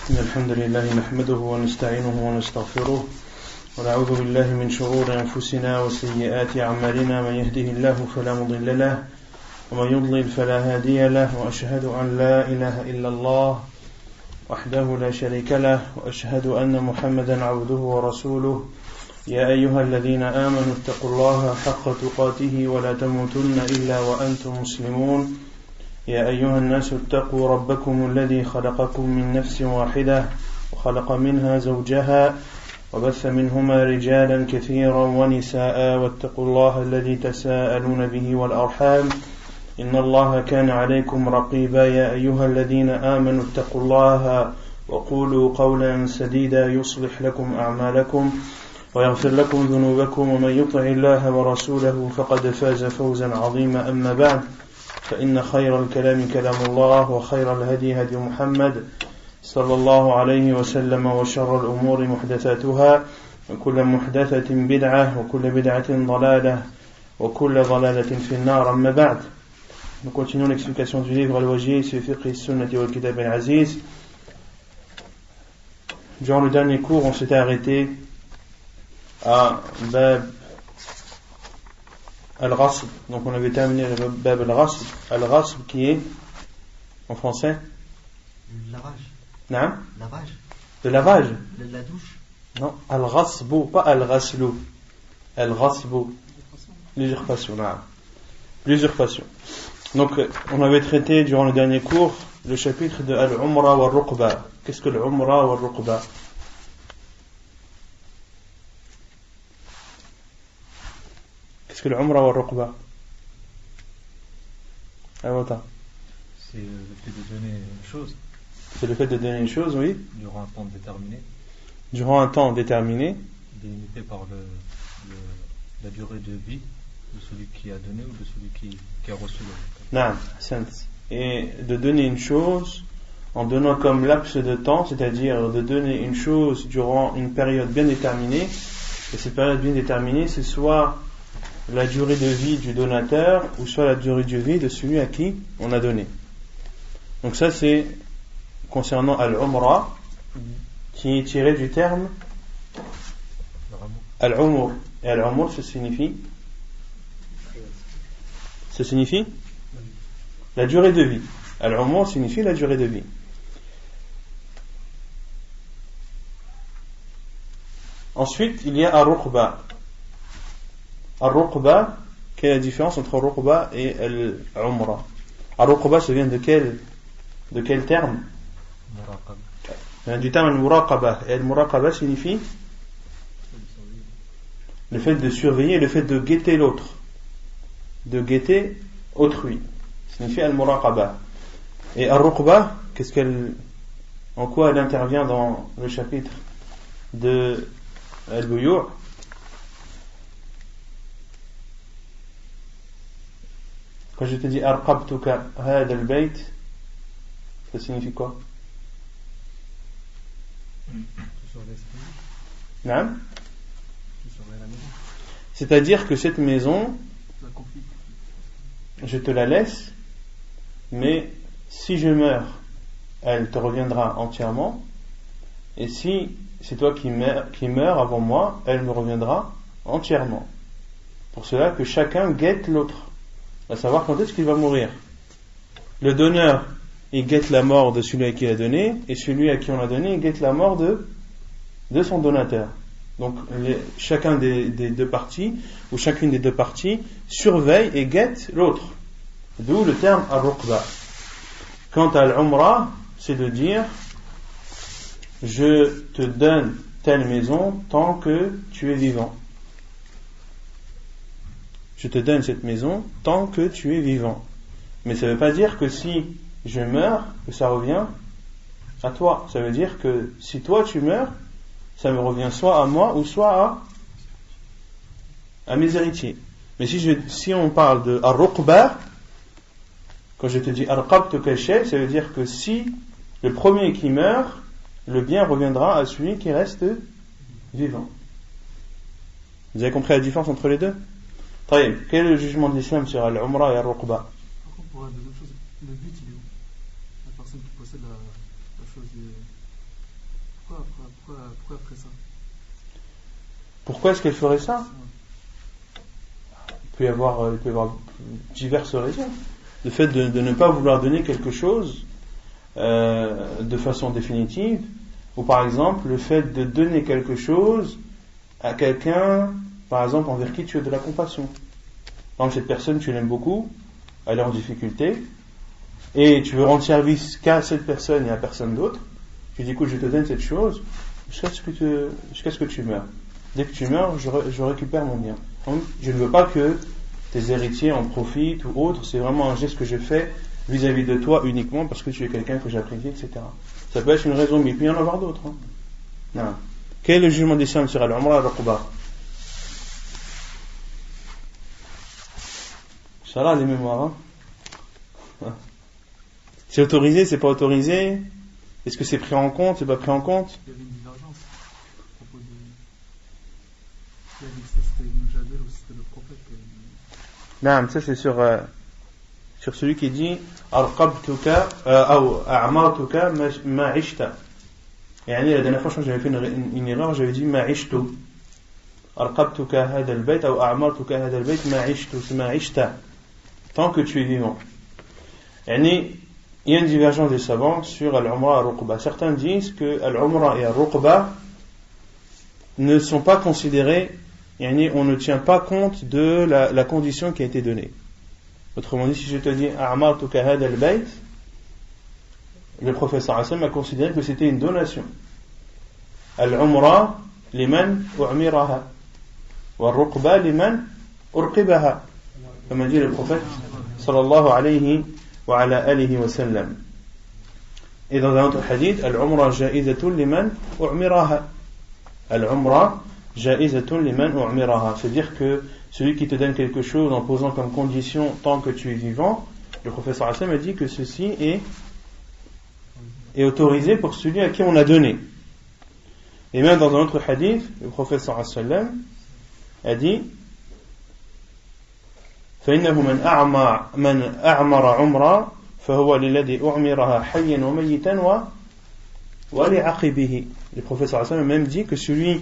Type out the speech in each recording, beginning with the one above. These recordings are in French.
إن الحمد لله نحمده ونستعينه ونستغفره ونعوذ بالله من شرور أنفسنا وسيئات أعمالنا من يهده الله فلا مضل له ومن يضلل فلا هادي له وأشهد أن لا إله إلا الله وحده لا شريك له وأشهد أن محمدا عبده ورسوله يا أيها الذين آمنوا اتقوا الله حق تقاته ولا تموتن إلا وأنتم مسلمون يا أيها الناس اتقوا ربكم الذي خلقكم من نفس واحدة وخلق منها زوجها وبث منهما رجالا كثيرا ونساء واتقوا الله الذي تساءلون به والأرحام إن الله كان عليكم رقيبا يا أيها الذين آمنوا اتقوا الله وقولوا قولا سديدا يصلح لكم أعمالكم ويغفر لكم ذنوبكم ومن يطع الله ورسوله فقد فاز فوزا عظيما أما بعد فإن خير الكلام كلام الله وخير الهدي هدي محمد صلى الله عليه وسلم وشر الأمور محدثاتها وكل محدثة بدعة وكل بدعة ضلالة وكل ضلالة في النار أما بعد. Nous continuons l'explication du livre Al-Wajih fi Fiqh Sunnati wal Kitab al-Aziz. Durant le dernier cours, on s'était arrêté à Bab Al-Ghasb. Donc on avait terminé le Bab Al-Ghasb. Al-Ghasb qui est en français le lavage. Non? Lavage. Le lavage? La douche. Non, Al-Ghasbu, pas Al-Ghaslu. Al-Ghasbu. L'usurpation, non. L'usurpation. Donc on avait traité durant le dernier cours le chapitre de Al-Umra wa Ruqba. Qu'est-ce que l'Umra wa Ruqba? Qu'est-ce que l'Umra wa Ruqba? C'est le fait de donner une chose. C'est le fait de donner une chose, oui. Durant un temps déterminé. Durant un temps déterminé. Délimité par la durée de vie de celui qui a donné ou de celui qui a reçu le. Non, et de donner une chose en donnant comme laps de temps, c'est-à-dire de donner une chose durant une période bien déterminée. Et cette période bien déterminée, c'est soit la durée de vie du donateur ou soit la durée de vie de celui à qui on a donné. Donc ça c'est concernant Al-Umra qui est tiré du terme Al-Umur. Et Al-Umur ça signifie la durée de vie. Al-Umur signifie la durée de vie. Ensuite il y a Al-Ruqba. Al-Ruqba, quelle est la différence entre Al-Ruqba et Al-Umra? Al-Ruqba, ça vient de quel terme? Muraqaba. Ça vient du terme Al-Muraqaba. Et Al-Muraqaba signifie le fait de surveiller, le fait de guetter l'autre, de guetter autrui. Ça signifie Al-Muraqaba. Et Al-Ruqba, en quoi elle intervient dans le chapitre de Al-Buyu'? Quand je te dis Arqabtuka hada al-bayt, ça signifie quoi? Non? C'est-à-dire que cette maison, je te la laisse, mais si je meurs, elle te reviendra entièrement, et si c'est toi qui meurs avant moi, elle me reviendra entièrement. Pour cela que chacun guette l'autre, à savoir quand est-ce qu'il va mourir. Le donneur, il guette la mort de celui à qui il a donné, et celui à qui on l'a donné, il guette la mort de son donateur. Donc chacun des deux parties, ou chacune des deux parties, surveille et guette l'autre. D'où le terme Al-Ruqba. Quant à Al-Umra, c'est de dire je te donne telle maison tant que tu es vivant. Je te donne cette maison tant que tu es vivant. Mais ça ne veut pas dire que si je meurs, que ça revient à toi. Ça veut dire que si toi tu meurs, ça me revient soit à moi ou soit à mes héritiers. Mais si on parle de Ar-Ruqba, quand je te dis Arqabtuka shay, ça veut dire que si le premier qui meurt, le bien reviendra à celui qui reste vivant. Vous avez compris la différence entre les deux? Taïb, quel est le jugement de l'islam sur Al-Umra et Al-Ruqba? Pour la deuxième chose, le but il est où? La personne qui possède la chose Pourquoi après ça? Pourquoi est-ce qu'elle ferait ça? Il peut y avoir diverses raisons. Le fait de ne pas vouloir donner quelque chose de façon définitive, ou par exemple le fait de donner quelque chose à quelqu'un, par exemple envers qui tu as de la compassion. Par exemple, cette personne tu l'aimes beaucoup, elle est en difficulté, et tu veux rendre service qu'à cette personne et à personne d'autre. Tu dis écoute, je te donne cette chose jusqu'à ce que tu meurs. Dès que tu meurs, je récupère mon bien. Donc, je ne veux pas que tes héritiers en profitent ou autres. C'est vraiment un geste que je fais vis-à-vis de toi uniquement parce que tu es quelqu'un que j'apprécie, etc. Ça peut être une raison, mais il peut y en avoir d'autres. Non. Quel est le jugement d'Islam sur al-Umrah al-Uqba? Inch'Allah, les mémoires. C'est autorisé, c'est pas autorisé? Est-ce que c'est pris en compte, c'est pas pris en compte? Il y avait une divergence à propos de. Il a dit que ça c'était Ibn Jabir ou c'était le prophète. Non, ça c'est sur celui qui dit Arqabtuka ou A'martuka ma'ishta. Yani la dernière fois je j'avais fait une erreur, j'avais dit ma'ishtu. Arqabtuka hada al-bayt ou A'martuka hada al-bayt ma'ishtu, c'est ma'ishta. Tant que tu es vivant. Yani il y a une divergence des savants sur Al-Umrah et Al-Ruqba. Certains disent que Al-Umrah et Al-Ruqba ne sont pas considérés, on ne tient pas compte de la condition qui a été donnée. Autrement dit, si je te dis A'martuka hada al-bayt, le prophète sallallahu alayhi wa sallam a considéré que c'était une donation. Al-Umrah liman u'miraha wa Al-Ruqba liman urqibaha. Comme a dit le prophète sallallahu alayhi wa ala alihi wa sallam. Et dans un autre hadith, Al-Umrah ja'izatun liman u'miraha. Al-Umrah ja'izatun liman u'miraha. C'est-à-dire que celui qui te donne quelque chose en posant comme condition tant que tu es vivant, le prophète sallallahu alayhi wa sallam a dit que ceci est autorisé pour celui à qui on a donné. Et même dans un autre hadith, le prophète sallallahu alayhi wa sallam a dit فإنه من أعمر عمرا فهو للذي أعمرها حيا وميتا ولعقبه. Le prophète sallallahu alayhi wa sallam a même dit que celui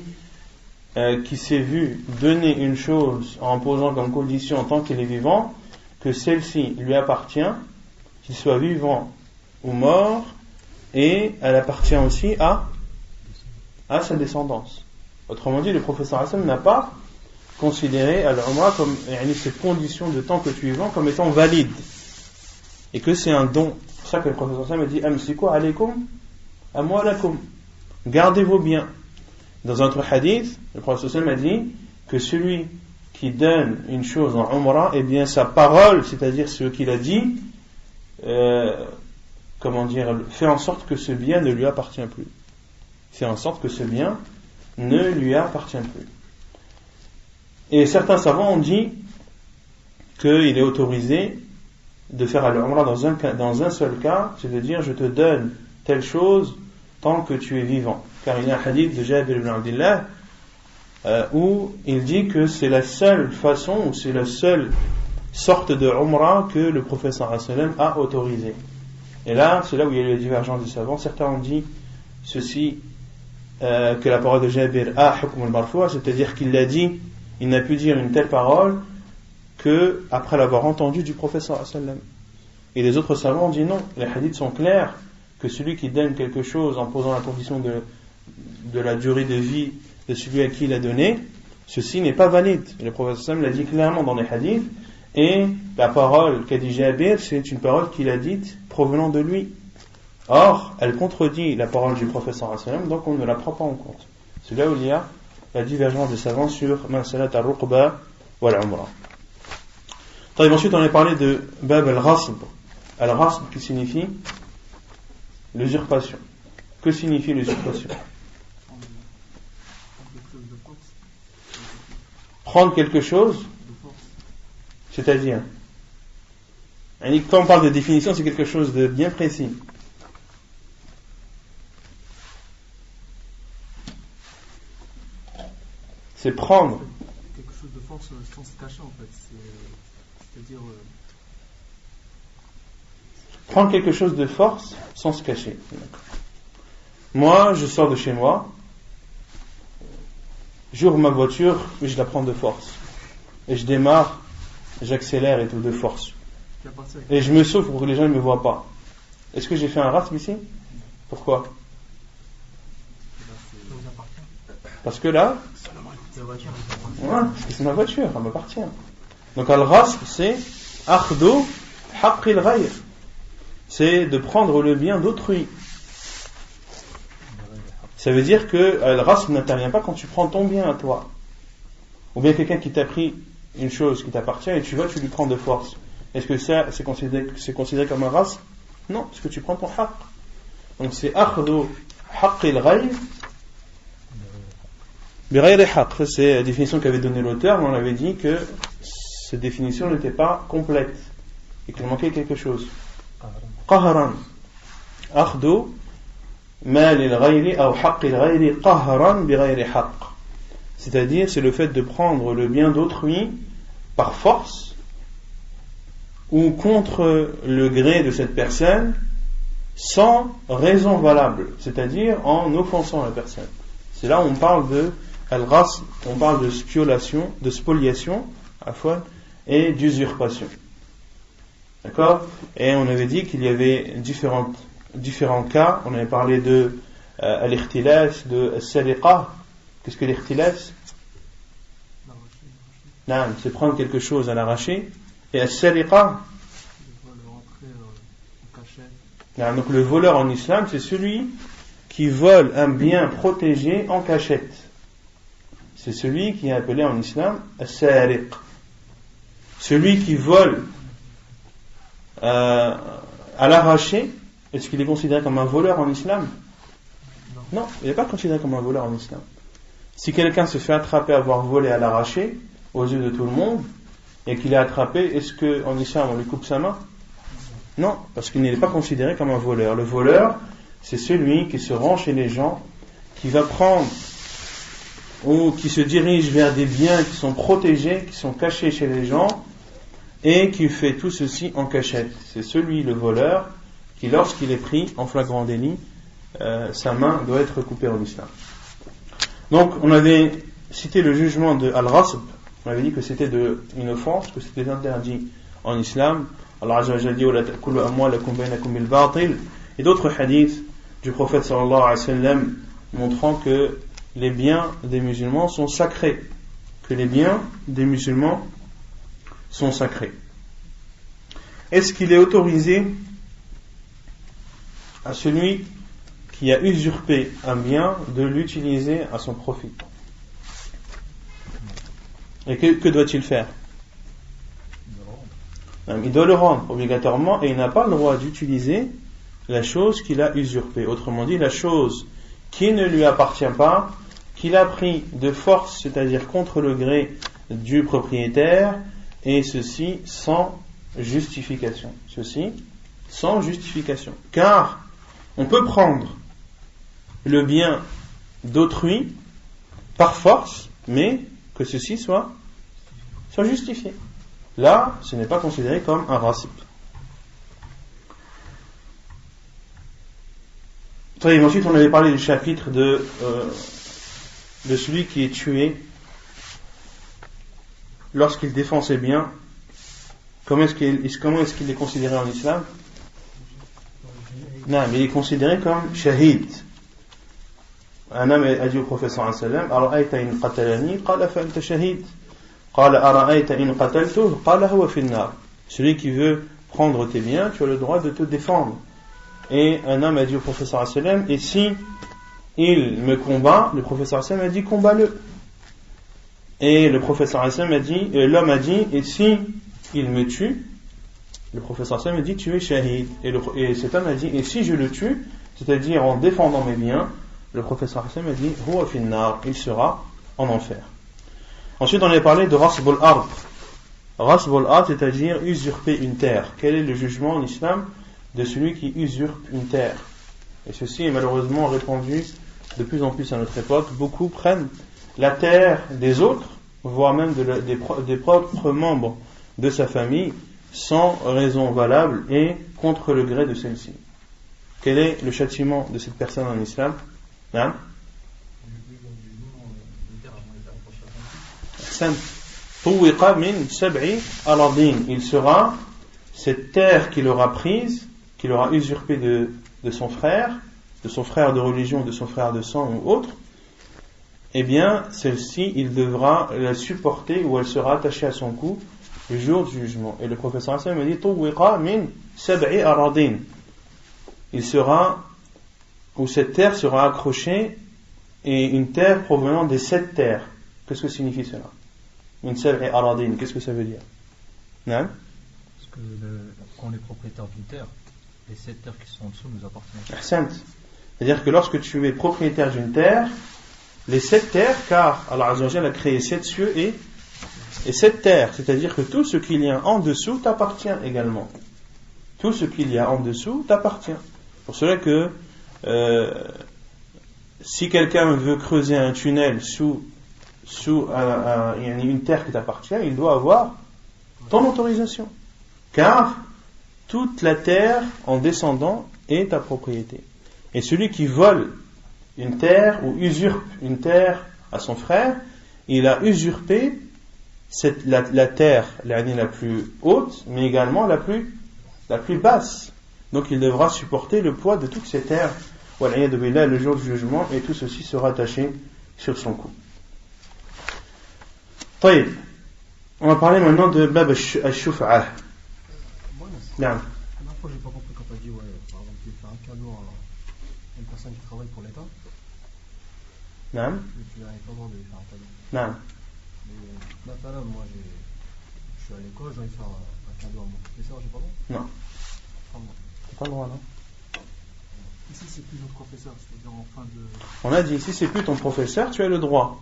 qui s'est vu donner une chose en posant comme condition en tant qu'il est vivant, que celle-ci lui appartient, qu'il soit vivant ou mort, et elle appartient aussi à sa descendance. Autrement dit, le prophète sallallahu alayhi wa sallam n'a pas considérer al-Umrah comme cette condition de temps que tu es vivant comme étant valide et que c'est un don. C'est pour ça que le prophète sallallahu alayhi wa sallam a dit amsiku alaykum amwalakum, gardez vos biens. Dans un autre hadith, le prophète sallallahu alayhi wa sallam a dit que celui qui donne une chose en Umrah, eh bien sa parole, c'est-à-dire ce qu'il a dit, fait en sorte que ce bien ne lui appartient plus. Fait en sorte que ce bien ne lui appartient plus. Et certains savants ont dit qu'il est autorisé de faire al-Umrah dans un seul cas, c'est-à-dire je te donne telle chose tant que tu es vivant. Car il y a un hadith de Jabir ibn Abdillah où il dit que c'est la seule façon, ou c'est la seule sorte de Umrah que le prophète sallallahu alayhi wa sallam a autorisé. Et là, c'est là où il y a eu la divergence des savants. Certains ont dit ceci, que la parole de Jabir a hukm al-marfu', c'est-à-dire qu'il l'a dit, il n'a pu dire une telle parole que après l'avoir entendu du prophète sallallahu alayhi wa sallam. Et les autres savants ont dit non, les hadiths sont clairs que celui qui donne quelque chose en posant la condition de la durée de vie de celui à qui il a donné, ceci n'est pas valide. Et le prophète sallallahu alayhi wa sallam l'a dit clairement dans les hadiths, et la parole qu'a dit Jabir, c'est une parole qu'il a dite provenant de lui. Or, elle contredit la parole du prophète sallallahu alayhi wa sallam, donc on ne la prend pas en compte. C'est là où il y a la divergence des savants sur Mansalat al-Ruqba ou al-Umrah. Ensuite, on a parlé de Bab al-Ghasb. Al-Ghasb qui signifie l'usurpation. Que signifie l'usurpation? Prendre quelque chose, c'est-à-dire, quand on parle de définition, c'est quelque chose de bien précis. C'est prendre quelque chose de force sans se cacher en fait. C'est-à-dire prendre quelque chose de force sans se cacher. Moi, je sors de chez moi, j'ouvre ma voiture, mais je la prends de force. Et je démarre, j'accélère et tout de force. Et je me sauve pour que les gens ne me voient pas. Est-ce que j'ai fait un rasm ici? Pourquoi? Parce que là, parce que c'est ma voiture, elle m'appartient. Donc al-rasm, c'est akhdu haqqil ghayr. C'est de prendre le bien d'autrui. Ça veut dire que al-rasm n'intervient pas quand tu prends ton bien à toi. Ou bien quelqu'un qui t'a pris une chose qui t'appartient et tu lui prends de force. Est-ce que ça, c'est considéré comme un rasm? Non, parce que tu prends ton haqq. Donc c'est akhdu haqqil ghayr bi ghayri haqq. C'est la définition qu'avait donnée l'auteur, mais on avait dit que cette définition n'était pas complète et qu'il manquait quelque chose. Qahran. Akhdu mal al-ghayri ou haqq al-ghayri qahran bi ghayri haqq. C'est-à-dire, c'est le fait de prendre le bien d'autrui par force ou contre le gré de cette personne sans raison valable, c'est-à-dire en offensant la personne. C'est là où on parle de al-ghasb, on parle de spoliation, et d'usurpation. D'accord? Et on avait dit qu'il y avait différents cas. On avait parlé de al-ikhtilas, de al-sariqa. Qu'est-ce que l'ikhtilas? C'est prendre quelque chose à l'arraché. Et al-sariqa, donc le voleur en islam, c'est celui qui vole un bien protégé en cachette. C'est celui qui est appelé en islam al-sariq. Celui qui vole à l'arraché, est-ce qu'il est considéré comme un voleur en islam? Non, il n'est pas considéré comme un voleur en islam. Si quelqu'un se fait attraper à avoir volé à l'arraché aux yeux de tout le monde et qu'il est attrapé, est-ce qu'en islam on lui coupe sa main? Non, parce qu'il n'est pas considéré comme un voleur. Le voleur, c'est celui qui se rend chez les gens, qui va prendre ou qui se dirige vers des biens qui sont protégés, qui sont cachés chez les gens, et qui fait tout ceci en cachette. C'est celui, le voleur, qui lorsqu'il est pris en flagrant délit, sa main doit être coupée en islam. Donc on avait cité le jugement de al-rasb, on avait dit que c'était une offense, que c'était interdit en islam. Allah Azza wa Jalla dit وَلَا تَأْكُلُوا أَمْوَالَكُمْ بَيْنَكُمْ بِالْبَاطِلِ, et d'autres hadiths du prophète sallallahu alayhi wa sallam montrant que les biens des musulmans sont sacrés, que les biens des musulmans sont sacrés. Est-ce qu'il est autorisé à celui qui a usurpé un bien de l'utiliser à son profit? Et que doit-il faire? Il doit le rendre obligatoirement, et il n'a pas le droit d'utiliser la chose qu'il a usurpée. Autrement dit, la chose qui ne lui appartient pas, qu'il a pris de force, c'est-à-dire contre le gré du propriétaire, et ceci sans justification. Car on peut prendre le bien d'autrui par force, mais que ceci soit justifié. Là, ce n'est pas considéré comme un rasib. Ensuite, on avait parlé du chapitre de celui qui est tué lorsqu'il défend ses biens. Comment est-ce qu'il est considéré en islam? Non, mais il est considéré comme shahid. Un homme a dit au prophète sallallahu alayhi wa sallam: Ara'ayta in qatalani qala fa anta shahid. Qala ara'ayta in qataltuhu qala huwa fi an-nar. Celui qui veut prendre tes biens, tu as le droit de te défendre. Et un homme a dit au prophète sallallahu alayhi wa sallam: et si il me combat, le prophète sallallahu alayhi wa sallam a dit: combat-le. Et le prophète sallallahu alayhi wa sallam a dit, l'homme a dit: et si il me tue, le prophète sallallahu alayhi wa sallam a dit: tu es shahid. Et cet homme a dit: et si je le tue, c'est-à-dire en défendant mes biens, le prophète sallallahu alayhi wa sallam a dit: huwa fi an-nar, il sera en enfer. Ensuite, on avait parlé de rasb al-ard. Rasb al-ard, c'est-à-dire usurper une terre. Quel est le jugement en islam de celui qui usurpe une terre? Et ceci est malheureusement répandu de plus en plus à notre époque. Beaucoup prennent la terre des autres, voire même des propres membres de sa famille, sans raison valable et contre le gré de celle-ci. quel est le châtiment de cette personne en islam? Hein? Il sera cette terre qu'il aura prise, qu'il aura usurpée de son frère de religion, de son frère de sang ou autre, eh bien celle-ci il devra la supporter ou elle sera attachée à son cou le jour du jugement. Et le professeur Hassan me dit Tuwiqa min sab'i aradin. Il sera, ou cette terre sera accrochée, et une terre provenant des 7 terres. Qu'est-ce que signifie cela? Min sab'i aradin, qu'est-ce que ça veut dire? Non? Parce que quand on est propriétaire d'une terre, les 7 terres qui sont en dessous nous appartiennent. Ahsant. C'est-à-dire que lorsque tu es propriétaire d'une terre, les 7 terres, car Allah Azza wa Jalla a créé 7 cieux et 7 terres, c'est-à-dire que tout ce qu'il y a en dessous t'appartient également. Tout ce qu'il y a en dessous t'appartient. Pour cela que si quelqu'un veut creuser un tunnel sous une terre qui t'appartient, il doit avoir ton autorisation. Car toute la terre en descendant est ta propriété. Et celui qui vole une terre ou usurpe une terre à son frère, il a usurpé la terre la plus haute, mais également la plus basse. Donc il devra supporter le poids de toutes ces terres, le jour du jugement, et tout ceci sera attaché sur son cou. طيب. On va parler maintenant de Bab al-Shuf'ah. La dernière fois, j'ai pas compris quand tu as dit, par exemple, tu fais un cadeau à une personne qui travaille pour l'État. Tu n'avais pas le droit de lui faire un cadeau. Non. Mais maintenant, moi, je suis à l'école, j'ai envie de faire un cadeau à mon professeur, j'ai pas le droit? Non. T'as pas le droit, non? Ici, c'est plus notre professeur, c'est-à-dire en fin de. On a dit, si c'est plus ton professeur, tu as le droit.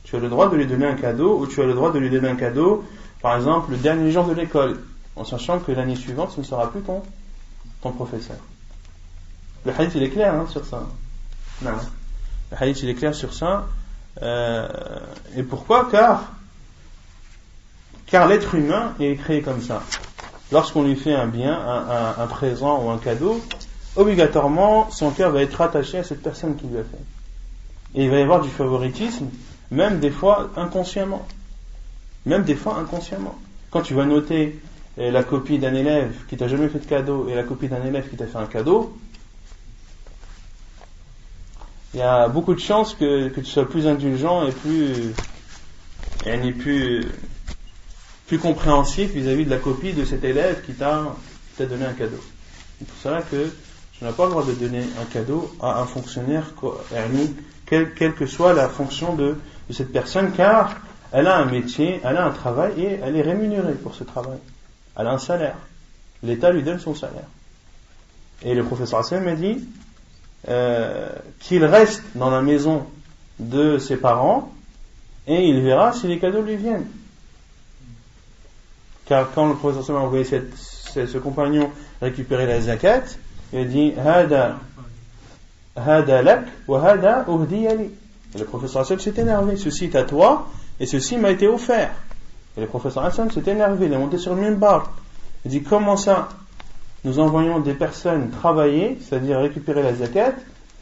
Tu as le droit de lui donner un cadeau, ou tu as le droit de lui donner un cadeau, par exemple, le dernier jour de l'école, en sachant que l'année suivante, ce ne sera plus ton professeur. Le hadith, il est clair sur ça. Non. Le hadith, il est clair sur ça. Et pourquoi? Car l'être humain est créé comme ça. Lorsqu'on lui fait un bien, un présent ou un cadeau, obligatoirement, son cœur va être attaché à cette personne qui lui a fait. Et il va y avoir du favoritisme, même des fois inconsciemment. Quand tu vas noter la copie d'un élève qui t'a jamais fait de cadeau et la copie d'un élève qui t'a fait un cadeau, il y a beaucoup de chances que tu sois plus indulgent et plus compréhensif vis-à-vis de la copie de cet élève qui t'a donné un cadeau. C'est pour cela que tu n'as pas le droit de donner un cadeau à un fonctionnaire, quelle que soit la fonction de cette personne, car elle a un métier, elle a un travail et elle est rémunérée pour ce travail. Elle a un salaire. L'État lui donne son salaire. Et le professeur Hassan m'a dit qu'il reste dans la maison de ses parents et il verra si les cadeaux lui viennent. Car quand le professeur Hassan a envoyé ce compagnon récupérer la zakat, il a dit Hada lak wa hada uhdiya li. Et le professeur Hassan s'est énervé. Ceci est à toi et ceci m'a été offert. Et le professeur Hassan s'est énervé. Il est monté sur le minbar. Il dit comment ça? Nous envoyons des personnes travailler, c'est-à-dire récupérer la zakat,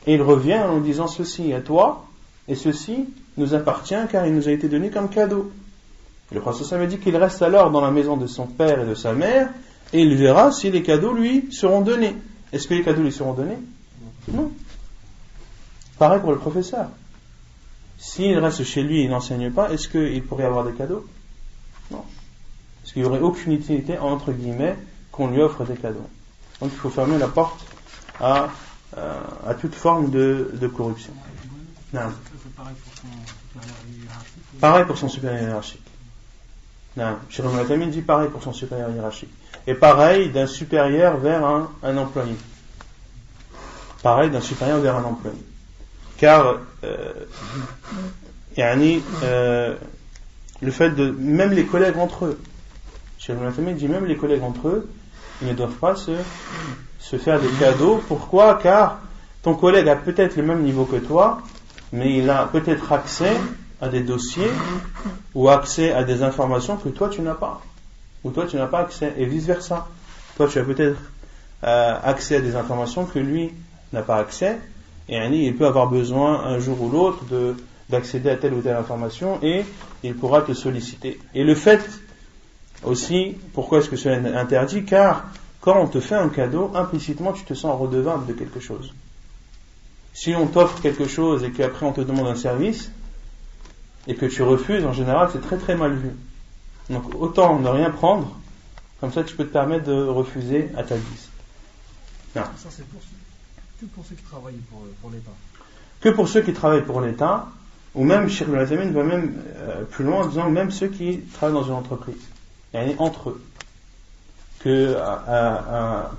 et il revient en nous disant ceci est à toi et ceci nous appartient car il nous a été donné comme cadeau. Et le professeur Hassan m'a dit qu'il reste alors dans la maison de son père et de sa mère et il verra si les cadeaux lui seront donnés. Est-ce que les cadeaux lui seront donnés? Non. Pareil pour le professeur. S'il reste chez lui et il n'enseigne pas, est-ce qu'il pourrait avoir des cadeaux? Non. Parce qu'il n'y aurait aucune utilité, entre guillemets, qu'on lui offre des cadeaux. Donc il faut fermer la porte à toute forme de corruption. Non. Pareil pour son supérieur hiérarchique. Non. Cheikh Al-Mu'tamin dit pareil pour son supérieur hiérarchique. Et pareil d'un supérieur vers un employé. Pareil d'un supérieur vers un employé. Car le fait de même les collègues entre eux, Cheikh Al-Mu'tamin dit même les collègues entre eux, ils ne doivent pas se faire des cadeaux. Pourquoi? Car ton collègue a peut-être le même niveau que toi, mais il a peut-être accès à des dossiers ou accès à des informations que toi tu n'as pas, ou toi tu n'as pas accès, et vice versa. Toi tu as peut-être accès à des informations que lui n'a pas accès, et il peut avoir besoin un jour ou l'autre d'accéder à telle ou telle information, et il pourra te solliciter. Et le fait aussi, pourquoi est-ce que cela est interdit? Car quand on te fait un cadeau, implicitement tu te sens redevable de quelque chose. Si on t'offre quelque chose et qu'après on te demande un service et que tu refuses, en général c'est très très mal vu. Donc autant ne rien prendre, comme ça tu peux te permettre de refuser à ta guise. Non. Ça c'est que pour ceux qui travaillent pour l'État. Que pour ceux qui travaillent pour l'État, ou même Cheikh Ibn Uthaymin va même plus loin en disant même ceux qui travaillent dans une entreprise, entre eux. Que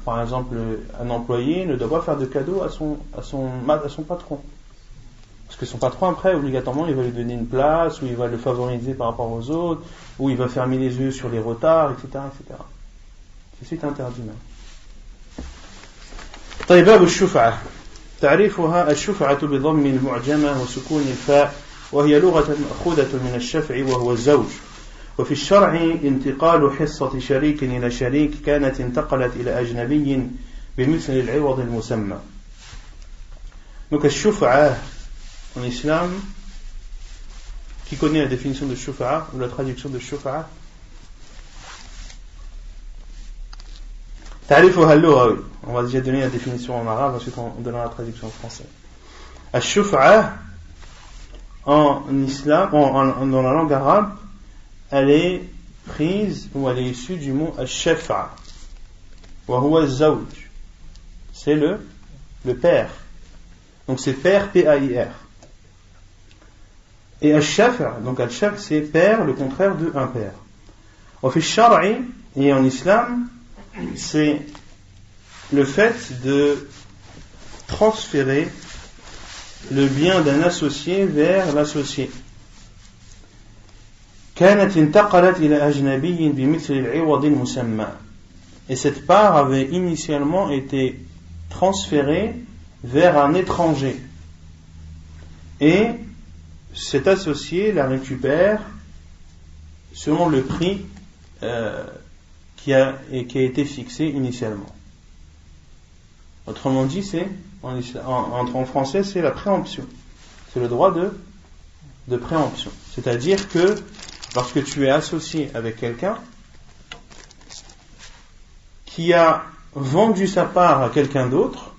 par exemple un employé ne doit pas faire de cadeau à son patron, parce que son patron après obligatoirement il va lui donner une place, ou il va le favoriser par rapport aux autres, ou il va fermer les yeux sur les retards, etc. C'est interdit même. طيب باب الشفعة تعريفها الشفعة بضم المعجمة وسكون الفاء وهي لغة مأخوذة من الشفع وهو الزوج وفي الشرع انتقال حصة شريك إلى شريك كانت انتقلت إلى أجنبي بمثل العوض المسمى. Donc الشفعة en islam, qui connaît la définition de shufa'a ou la traduction de shufa'a? تعريفها اللغوي, on va déjà donner la définition en arabe, ensuite on donnera la traduction en français. الشفعة en islam, dans la langue arabe, elle est prise ou elle est issue du mot al-shafa wa huwa al-zawj, c'est le père, donc c'est père, P-A-I-R, et al-shafa, donc al-shafa c'est père, le contraire de un père. Wa fi al-shar'i, et en islam c'est le fait de transférer le bien d'un associé vers l'associé. كانت انتقلت إلى أجنبي بمثل العوض المسمى, et cette part avait initialement été transférée vers un étranger, et cet associé la récupère selon le prix qui a été fixé initialement. Autrement dit, c'est en français c'est la préemption, c'est le droit de préemption, c'est-à-dire que lorsque tu es associé avec quelqu'un qui a vendu sa part à quelqu'un d'autre,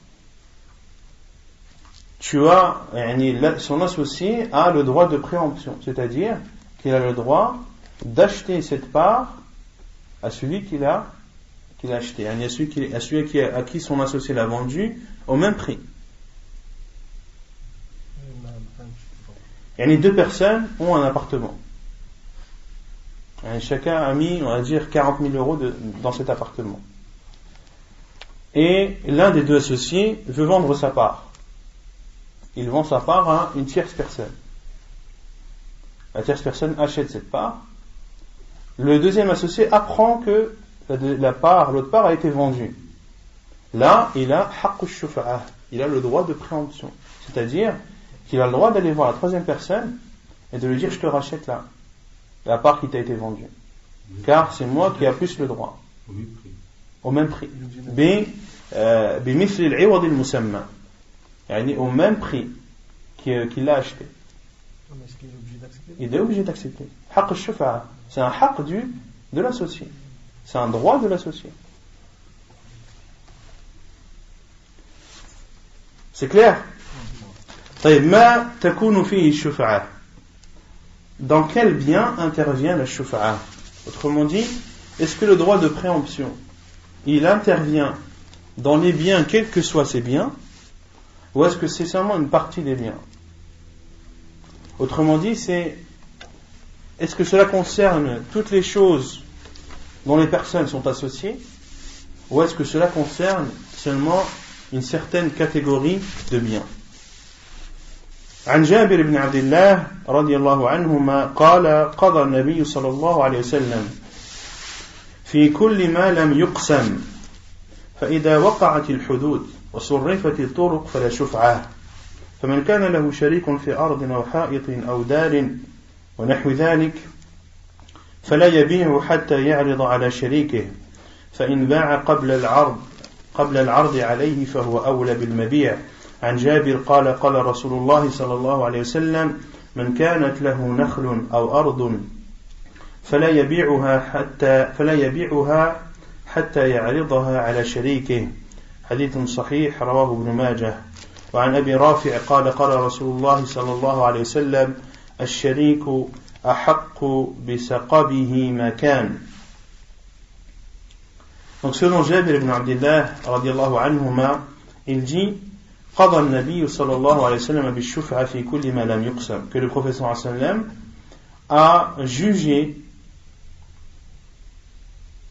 son associé a le droit de préemption, c'est-à-dire qu'il a le droit d'acheter cette part à celui qu'il a acheté, à celui à qui son associé l'a vendu au même prix. Deux personnes ont un appartement. Chacun a mis, on va dire, 40 000 euros dans cet appartement. Et l'un des deux associés veut vendre sa part. Il vend sa part à une tierce personne. La tierce personne achète cette part. Le deuxième associé apprend que l'autre part a été vendue. Là, il a haqq al-shufa'a, il a le droit de préemption. C'est-à-dire qu'il a le droit d'aller voir la troisième personne et de lui dire: je te rachète la part qui t'a été vendue, car c'est moi qui ai plus le droit, au même prix, بمثل العوض المسمى, au même prix qu'il l'a acheté. Il est obligé d'accepter. Haqq al-shufa'a, c'est un haqq de l'associé, c'est un droit de l'associé. C'est clair? طيب ما تكون فيه الشفعة, dans quel bien intervient la shufa'a? Autrement dit, est-ce que le droit de préemption il intervient dans les biens quels que soient ces biens, ou est-ce que c'est seulement une partie des biens? Autrement dit, est-ce que cela concerne toutes les choses dont les personnes sont associées, ou est-ce que cela concerne seulement une certaine catégorie de biens? عن جابر بن عبد الله رضي الله عنهما قال قضى النبي صلى الله عليه وسلم في كل ما لم يقسم فإذا وقعت الحدود وصرفت الطرق فلا شفعة فمن كان له شريك في أرض أو حائط أو دار ونحو ذلك فلا يبيع حتى يعرض على شريكه فإن باع قبل العرض قبل العرض عليه فهو أولى بالمبيع. عن جابر قال قال رسول الله صلى الله عليه وسلم من كانت له نخل أو أرض فلا يبيعها حتى يعرضها على شريكه. حديث صحيح رواه ابن ماجه. وعن أبي رافع قال قال رسول الله صلى الله عليه وسلم الشريك أحق بسقبه ما كان. Donc selon Jabir ibn Abdillah radiyallahu anhuma, il dit قضى النبي صلى الله عليه وسلم بالشفعة في كل ما لم يقسم, que le prophète sallallahu alayhi wa sallam a jugé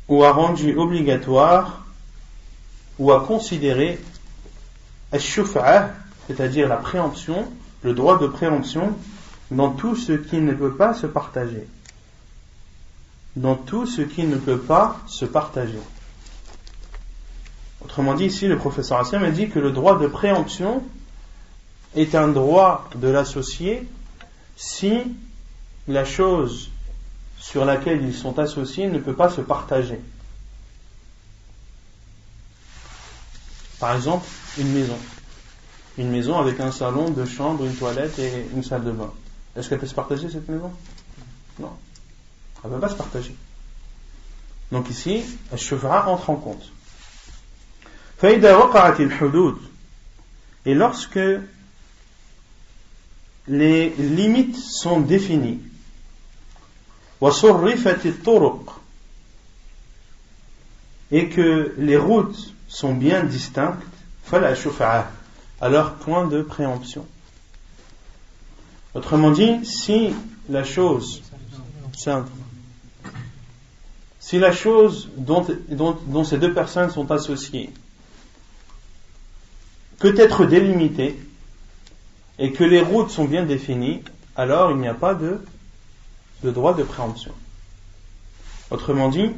ou a rendu obligatoire ou a considéré al-shuf'a, c'est-à-dire la préemption, le droit de préemption dans tout ce qui ne peut pas se partager. Dans tout ce qui ne peut pas se partager. Autrement dit, ici, le professeur Hassan a dit que le droit de préemption est un droit de l'associé si la chose sur laquelle ils sont associés ne peut pas se partager. Par exemple, une maison. Une maison avec un salon, 2 chambres, une toilette et une salle de bain. Est-ce qu'elle peut se partager, cette maison? Non. Elle ne peut pas se partager. Donc ici, le shuf'a entre en compte. فإذا وقعت الحدود, et lorsque les limites sont définies, وصرفت الطرق, et que les routes sont bien distinctes, فلا شفعة, alors point de préemption. Autrement dit, si la chose dont ces deux personnes sont associées peut être délimitée et que les routes sont bien définies, alors il n'y a pas de droit de préemption. Autrement dit,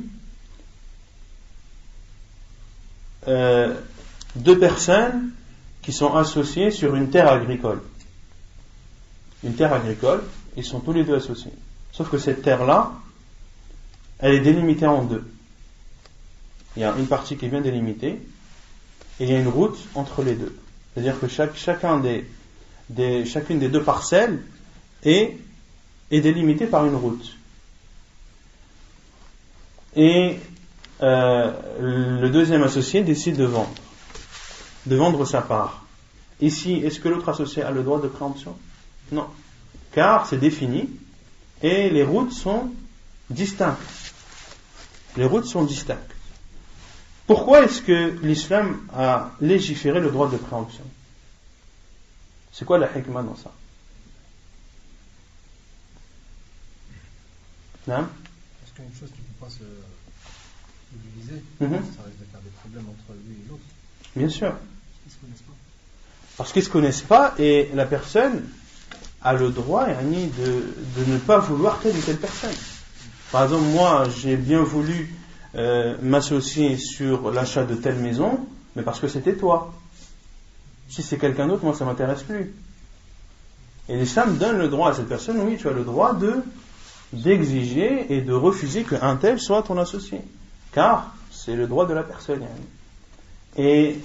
2 personnes qui sont associées sur une terre agricole. Une terre agricole, ils sont tous les 2 associés. Sauf que cette terre-là, elle est délimitée en 2. Il y a une partie qui est bien délimitée, et il y a une route entre les 2. C'est-à-dire que chacune des 2 parcelles est délimitée par une route. Et le deuxième associé décide de vendre sa part. Ici, est-ce que l'autre associé a le droit de préemption? Non. Car c'est défini et les routes sont distinctes. Les routes sont distinctes. Pourquoi est-ce que l'islam a légiféré le droit de préemption? C'est quoi la hikmah dans ça? Non? Parce qu'une chose qui ne peut pas se diviser, ça risque de faire des problèmes entre lui et l'autre. Bien sûr. Ils ne se connaissent pas. Parce qu'ils ne se connaissent pas et la personne a le droit de ne pas vouloir telle ou telle personne. Par exemple, moi, j'ai bien voulu m'associer sur l'achat de telle maison, mais parce que c'était toi. Si c'est quelqu'un d'autre, moi ça m'intéresse plus. Et l'islam donne le droit à cette personne, oui, tu as le droit d'exiger et de refuser qu'un tel soit ton associé. Car c'est le droit de la personne. Et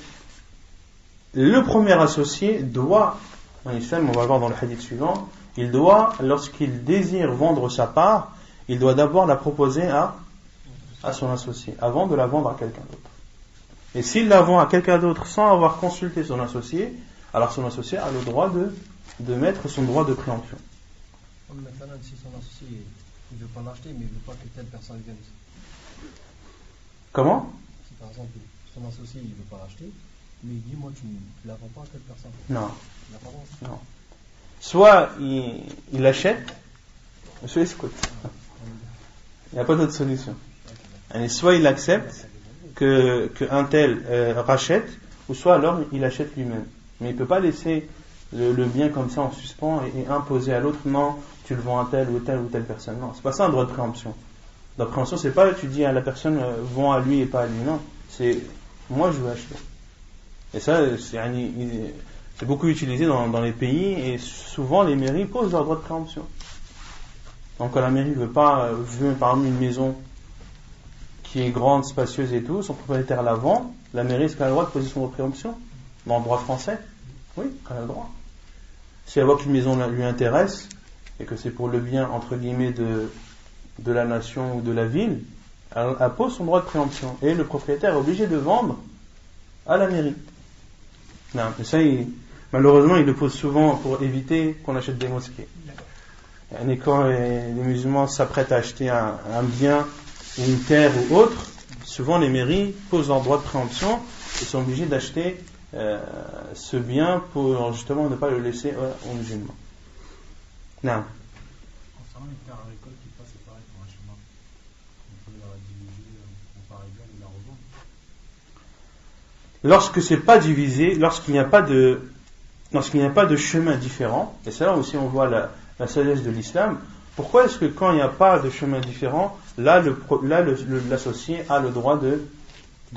le premier associé doit, en islam, on va le voir dans le hadith suivant, il doit, lorsqu'il désire vendre sa part, il doit d'abord la proposer à son associé, avant de la vendre à quelqu'un d'autre. Et s'il la vend à quelqu'un d'autre sans avoir consulté son associé, alors son associé a le droit de mettre son droit de préemption. Maintenant, si son associé ne veut pas l'acheter, mais il ne veut pas que telle personne vienne. Comment? Si par exemple, son associé ne veut pas l'acheter, mais il dit, moi tu ne la vends pas à telle personne. Non. Non. Soit il achète, soit il écoute. Il n'y a pas d'autre solution. Et soit il accepte qu'un tel rachète, ou soit alors il achète lui-même. Mais il ne peut pas laisser le bien comme ça en suspens et imposer à l'autre, non, tu le vends à telle ou telle personne. Non, c'est pas ça un droit de préemption. La préemption, c'est pas tu dis à la personne vends à lui et pas à lui. Non, c'est moi je veux acheter. Et ça, c'est beaucoup utilisé dans les pays et souvent les mairies posent leur droit de préemption. Donc quand la mairie veut par exemple une maison qui est grande, spacieuse et tout, son propriétaire la vend, la mairie, est-ce qu'elle a le droit de poser son droit de préemption? Dans le droit français? Oui, elle a le droit. Si elle voit qu'une maison lui intéresse, et que c'est pour le bien, entre guillemets, de la nation ou de la ville, elle pose son droit de préemption. Et le propriétaire est obligé de vendre à la mairie. Non, mais ça, malheureusement, il le pose souvent pour éviter qu'on achète des mosquées. Et quand les musulmans s'apprêtent à acheter un bien, une terre ou autre, souvent les mairies posent leur droit de préemption et sont obligés d'acheter ce bien pour justement ne pas le laisser aux musulmans. Non. Concernant les terres agricoles qui passent, c'est pareil pour un chemin. On peut la diviser en parts égales et la revendre. Lorsque c'est pas divisé, lorsqu'il n'y a pas de chemin différent, et c'est là aussi on voit la sagesse de l'islam. Pourquoi est-ce que quand il n'y a pas de chemin différent, l'associé a le droit de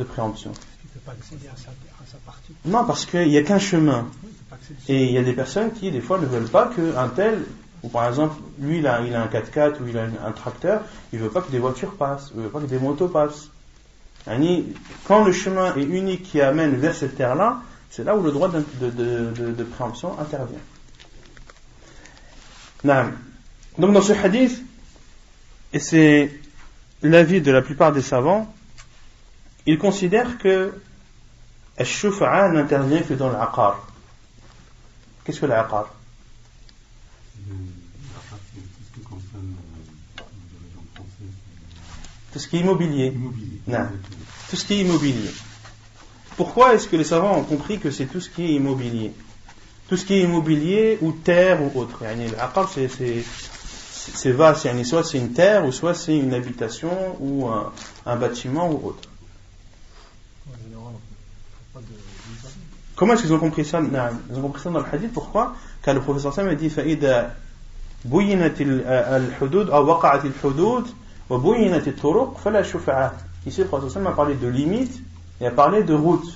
préemption? Il ne peut pas accéder à sa partie. Non, parce qu'il n'y a qu'un chemin. Et il y a des personnes qui, des fois, ne veulent pas qu'un tel, ou par exemple, lui, il a un 4x4 ou il a un tracteur, il ne veut pas que des voitures passent, il ne veut pas que des motos passent. Quand le chemin est unique qui amène vers cette terre-là, c'est là où le droit de préemption intervient. Donc dans ce hadith, et c'est l'avis de la plupart des savants, ils considèrent que al-shufa'a n'intervient que dans l'aqar. Qu'est-ce que l'aqar? Tout ce qui est immobilier. Non. Tout ce qui est immobilier. Pourquoi est-ce que les savants ont compris que c'est tout ce qui est immobilier? Tout ce qui est immobilier ou terre ou autre. L'aqar c'est vaste, soit c'est une terre ou soit c'est une habitation ou un bâtiment ou autre. Comment est-ce qu'ils ont compris ça? Ils ont compris ça dans le hadith. Pourquoi? Car le professeur Sam a dit فإذا بينت الحدود أو وقعت الحدود وبينت الطرق فلا شفعة. Ici le professeur Sam a parlé de limites et a parlé de routes.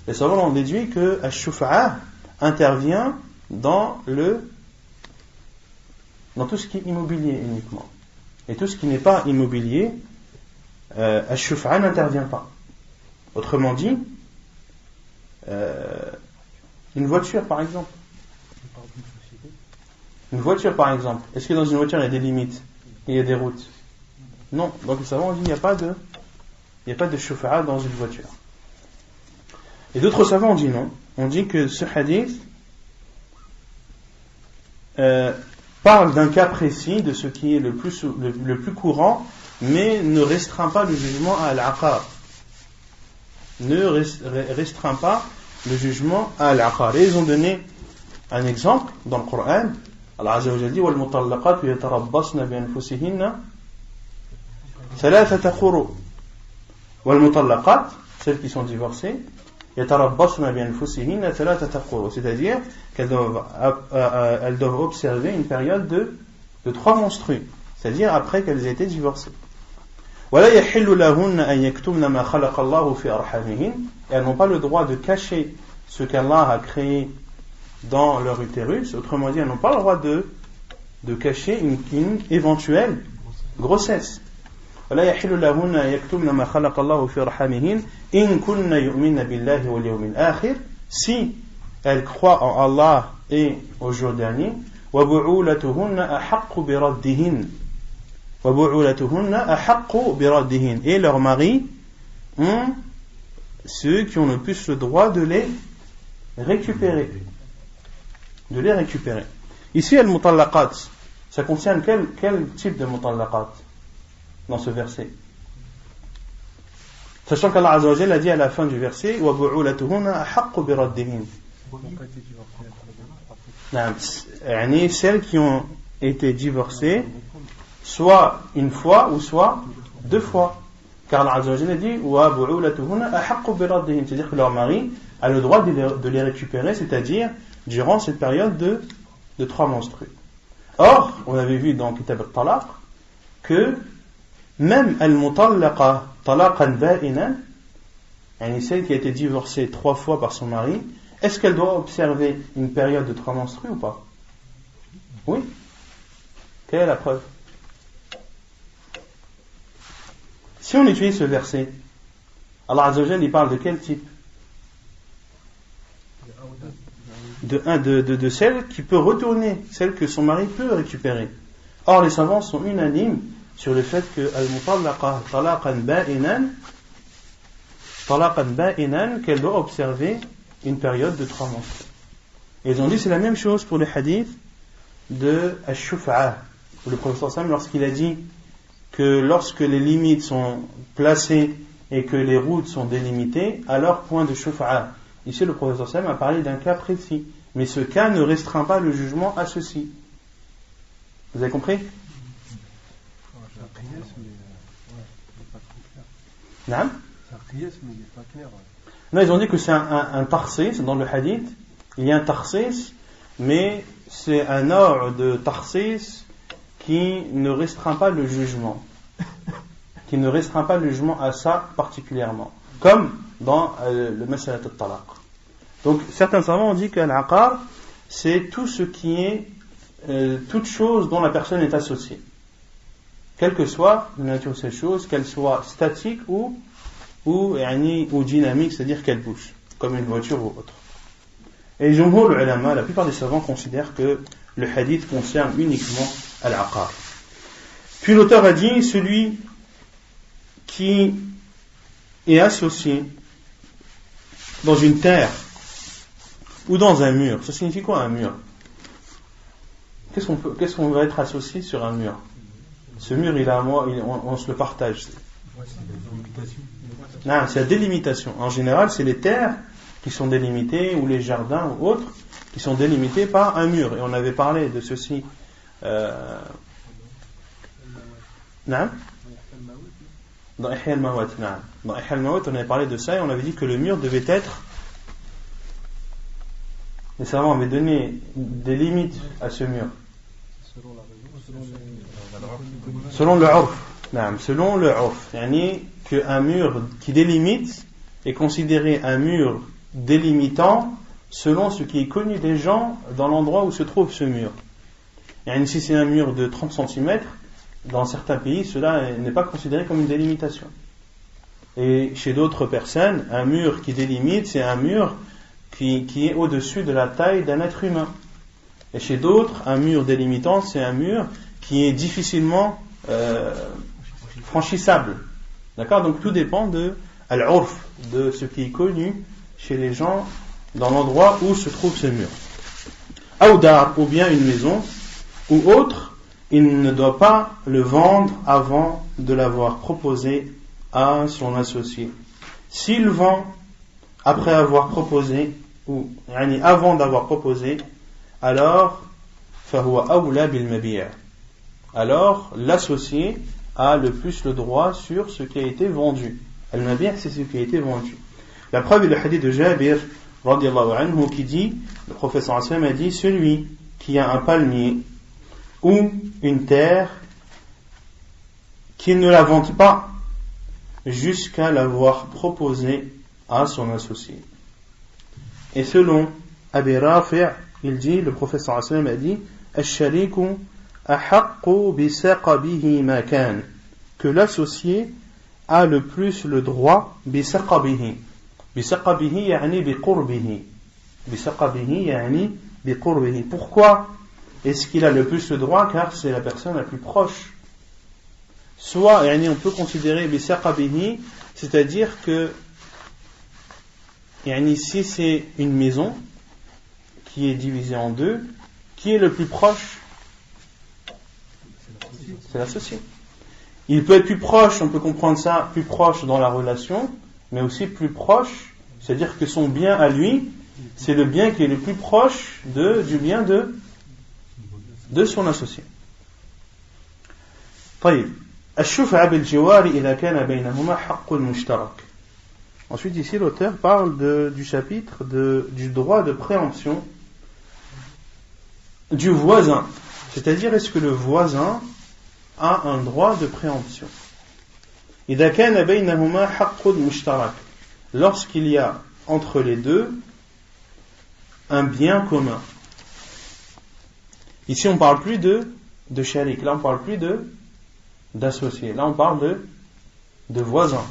Les savants ont déduit que al-shufa'a intervient dans tout ce qui est immobilier uniquement. Et tout ce qui n'est pas immobilier, al-shufa'a n'intervient pas. Autrement dit, une voiture par exemple. Une voiture par exemple. Est-ce que dans une voiture il y a des limites? Il y a des routes? Non. Donc les savants ont dit il n'y a pas de shufa'a dans une voiture. Et d'autres savants ont dit non. On dit que ce hadith parle d'un cas précis de ce qui est le plus courant, mais ne restreint pas le jugement à l'aqar. Ne restreint pas le jugement à l'aqar. Et ils ont donné un exemple dans le Coran. Allah Azza wa Jalla dit وَالْمُطَلَّقَاتُ يَتَرَبَّصْنَ بِأَنفُسِهِنَّ ثَلَاثَةَ قُرُوءٍ. وَالْمُطَلَّقَاتُ, celles qui sont divorcées, يَتَرَبَّصْنَ بِأَنفُسِهِنَّ ثَلَاثَةَ قُرُوءٍ, c'est-à-dire qu'elles doivent observer une période de 3 menstrues, c'est-à-dire après qu'elles aient été divorcées. وَلَا يَحِلُّ لَهُنَّ أَن يَكْتُمْنَ مَا خَلَقَ اللَّهُ فِي أَرْحَامِهِنَّ. Et elles n'ont pas le droit de cacher ce qu'Allah a créé dans leur utérus. Autrement dit, elles n'ont pas le droit de cacher une éventuelle grossesse. ولا يحل لهن أن يكتمن ما خلق الله في أرحامهن إن كن يؤمن بالله واليوم الآخر, si elles croient en Allah et au jour dernier. وبعولتهن أحق بردهن وبعولتهن أحق بردهن, et leurs maris ont ceux qui ont le plus le droit de les récupérer. Ici, al-mutallaqat, ça concerne quel type de mutallaqat dans ce verset? Sachant qu'Allah Azza wa Jalla a dit à la fin du verset وَبُعُولَتُهُنَّ أَحَقُّ بِرَدِّهِنَ, celles qui ont été divorcées soit une fois ou soit 2 fois, car Allah Azza wa Jalla dit وَبُعُولَتُهُنَّ أَحَقُّ بِرَدِّهِنَ, c'est-à-dire que leur mari a le droit de les récupérer, c'est-à-dire durant cette période de 3 menstrues. Or, on avait vu dans Kitab al-Talaq que même al-mutallaqa talaqan ba'inan, celle qui a été divorcée 3 fois par son mari, est-ce qu'elle doit observer une période de 3 menstrues ou pas? Oui. Quelle est la preuve? Si on utilise ce verset, Allah Azza wa Jalla, il parle de quel type? De celle qui peut retourner, celle que son mari peut récupérer. Or, les savants sont unanimes sur le fait que al-mutallaqa talaqan ba'inan, qu'elle doit observer une période de 3 mois. Et ils ont dit c'est la même chose pour le hadith de Ash-Shuf'a, où le prophète sallam, lorsqu'il a dit que lorsque les limites sont placées et que les routes sont délimitées, alors point de Shuf'a. Ici, le prophète sallam a parlé d'un cas précis, mais ce cas ne restreint pas le jugement à ceci. Vous avez compris? Non, ils ont dit que c'est un tarsis dans le hadith. Il y a un tarsis, mais c'est un ordre de tarsis qui ne restreint pas le jugement. Qui ne restreint pas le jugement à ça particulièrement. Comme dans le Mas'alat al-Talaq. Donc, certains savants ont dit que l'aqar, c'est tout ce qui est, toute chose dont la personne est associée. Quelle que soit la nature de cette chose, qu'elle soit statique ou dynamique, c'est-à-dire qu'elle bouge, comme une voiture ou autre. Et jumhur ulama, la plupart des savants considèrent que le hadith concerne uniquement al-aqar. Puis l'auteur a dit, celui qui est associé dans une terre ou dans un mur. Ça signifie quoi un mur? Qu'est-ce qu'on va être associé sur un mur? Ce mur, il a on se le partage. Non, c'est la délimitation. En général, c'est les terres qui sont délimitées, ou les jardins ou autres, qui sont délimités par un mur. Et on avait parlé de ceci. Non? Dans Ihya al-Mawat, on avait parlé de ça et on avait dit que le mur devait être. Les savants avaient donné des limites à ce mur. Selon le urf. Selon le urf. Yani qu'un mur qui délimite est considéré un mur délimitant selon ce qui est connu des gens dans l'endroit où se trouve ce mur. Yani si c'est un mur de 30 cm, dans certains pays, cela n'est pas considéré comme une délimitation. Et chez d'autres personnes, un mur qui délimite, c'est un mur qui est au-dessus de la taille d'un être humain. Et chez d'autres, un mur délimitant, c'est un mur qui est difficilement franchissable. D'accord? Donc tout dépend de al-urf, de ce qui est connu chez les gens dans l'endroit où se trouve ce mur. Aoudar, ou bien une maison, ou autre, il ne doit pas le vendre avant de l'avoir proposé à son associé. S'il vend après avoir proposé, ou avant d'avoir proposé, alors فهو أولى بالمبيع. Alors l'associé a le plus le droit sur ce qui a été vendu. Al-Mabi' c'est ce qui a été vendu. La preuve est le hadith de Jabir radiyallahu anhu qui dit, le prophète sallallahu alayhi wa sallam a dit, celui qui a un palmier ou une terre, qu'il ne la vende pas jusqu'à l'avoir proposé à son associé. Et selon Abi Rafi', il dit, le prophète sallallahu alayhi wa sallam a dit, Ash-shariku ahaqqu bisaqabihi ma kan, que l'associé a le plus le droit bisaqabihi. Bisaqabihi yani biqurbihi. Bisaqabihi yani biqurbihi. Pourquoi est-ce qu'il a le plus le droit? Car c'est la personne la plus proche. Soit, on peut considérer bisaqabihi, c'est-à-dire que si c'est une maison qui est divisée en deux, qui est le plus proche? C'est l'associé. Il peut être plus proche, on peut comprendre ça, plus proche dans la relation, mais aussi plus proche, c'est-à-dire que son bien à lui, c'est le bien qui est le plus proche du bien de son associé. طيب الشفعة بالجوار إذا كان بينهما حق مشترك. Ensuite ici l'auteur parle du chapitre du droit de préemption du voisin, c'est-à-dire est-ce que le voisin a un droit de préemption. إذا كان بينهما حق مشترك, lorsqu'il y a entre les deux un bien commun. Ici on parle plus de sharik, là on parle plus d'associé, là on parle de voisin.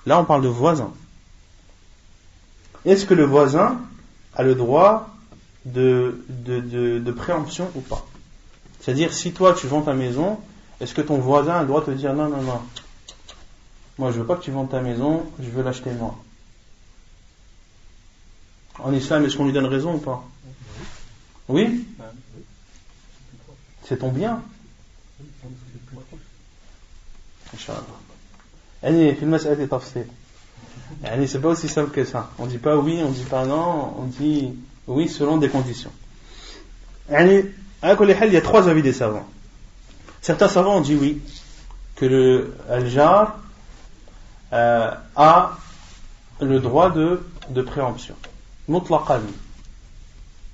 Là, on parle de voisin. Est-ce que le voisin a le droit de préemption ou pas? C'est-à-dire, si toi, tu vends ta maison, est-ce que ton voisin a le droit de te dire non, moi, je veux pas que tu vendes ta maison, je veux l'acheter moi. En islam, est-ce qu'on lui donne raison ou pas? Oui? C'est ton bien. Inch'Allah. C'est pas aussi simple que ça. On dit pas oui, on dit pas non, on dit oui selon des conditions. Il y a 3 avis des savants. Certains savants ont dit oui, que le al-jar a le droit de préemption. Mutlaqan.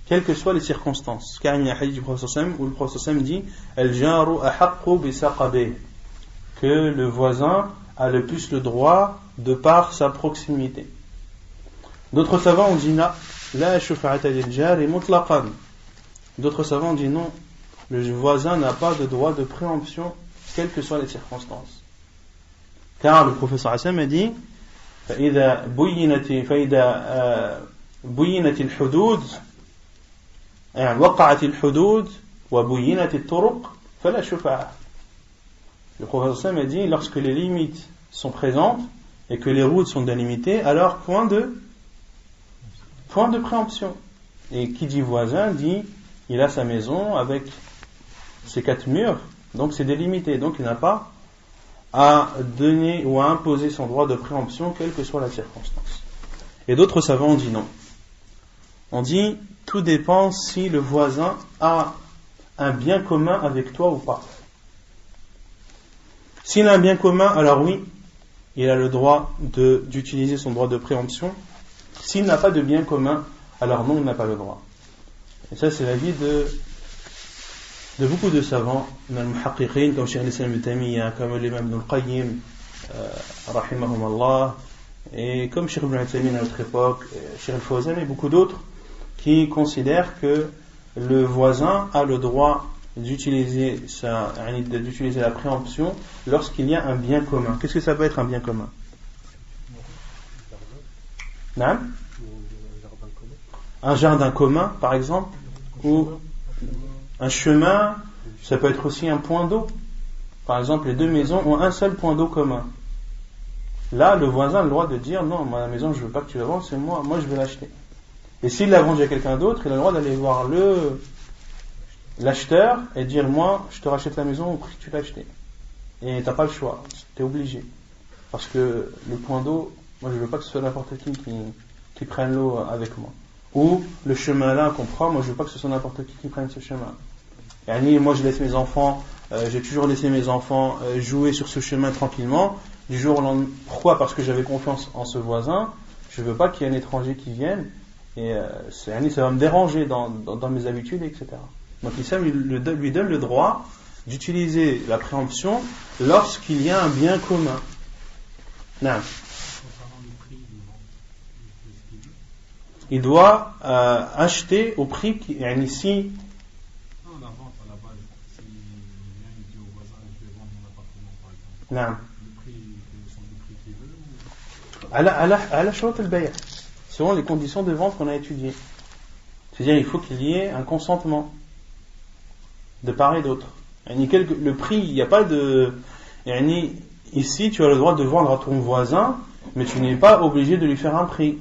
Quelles que soient les circonstances. Car il y a un hadith du prophète sallam où le prophète sallam dit al-jaru ahaqqu bi saqabih, que le voisin a le plus le droit de par sa proximité. D'autres savants ont dit la shufa'ata lil-jar mutlaqan. D'autres savants ont dit non, le voisin n'a pas de droit de préemption quelles que soient les circonstances. Car le prophète sallam a dit فإذا بينت الحدود يعني وقعت الحدود وبينت الطرق فلا شفاعة. Le prophète sallam a dit lorsque les limites sont présentes et que les routes sont délimitées, alors point de préemption. Et qui dit voisin dit il a sa maison avec ses 4 murs, donc c'est délimité, donc il n'a pas à donner ou à imposer son droit de préemption quelle que soit la circonstance. Et d'autres savants ont dit non. On dit tout dépend si le voisin a un bien commun avec toi ou pas. S'il a un bien commun, alors oui, il a le droit d'utiliser son droit de préemption. S'il n'a pas de bien commun, alors non, il n'a pas le droit. Et ça, c'est l'avis de beaucoup de savants, même muhaqqiqin, comme Cheikh al-Islam ibn Taymiyyah, comme l'imam Ibn al-Qayyim, rahimahumallah, et comme Cheikh Ibn Taymiyyah à notre époque, Cheikh al-Fawzan et beaucoup d'autres, qui considèrent que le voisin a le droit d'utiliser la préemption lorsqu'il y a un bien commun. Qu'est-ce que ça peut être un bien commun? Non? Un jardin commun, par exemple, ou un chemin, ça peut être aussi un point d'eau. Par exemple, les 2 maisons ont un seul point d'eau commun. Là, le voisin a le droit de dire non, ma maison, je veux pas que tu la vendes, c'est moi je vais l'acheter. Et s'il l'a vendu à quelqu'un d'autre, il a le droit d'aller voir l'acheteur et dire moi, je te rachète la maison au prix que tu l'as acheté. Et t'as pas le choix, t'es obligé. Parce que le point d'eau, moi je veux pas que ce soit n'importe qui prenne l'eau avec moi. Ou le chemin là qu'on prend, moi je veux pas que ce soit n'importe qui prenne ce chemin. Et moi je laisse mes enfants, j'ai toujours laissé mes enfants jouer sur ce chemin tranquillement. Du jour au lendemain, pourquoi? Parce que j'avais confiance en ce voisin. Je veux pas qu'il y ait un étranger qui vienne et ça va me déranger dans mes habitudes, etc. Donc l'islam lui donne le droit d'utiliser la préemption lorsqu'il y a un bien commun. Non. Il doit acheter au prix qui est ici. Non, la vente à la base. Si vient, il dit au voisin je vais vendre mon appartement par exemple. Non. Le prix, c'est le prix qu'il veut. À la shurut al-bay', selon les conditions de vente qu'on a étudiées. C'est-à-dire il faut qu'il y ait un consentement de part et d'autre. Le prix, il n'y a pas de. Ici, tu as le droit de vendre à ton voisin, mais tu n'es pas obligé de lui faire un prix.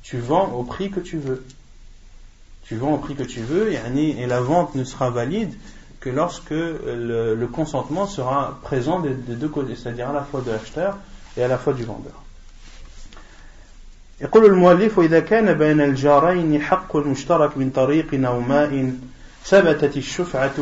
Tu vends au prix que tu veux. Et la vente ne sera valide que lorsque le consentement sera présent des 2 côtés, c'est-à-dire à la fois de l'acheteur et à la fois du vendeur. يقول المؤلف وإذا كان بين الجارين حق مشترك من طريق أو ماء ثبتت الشفعة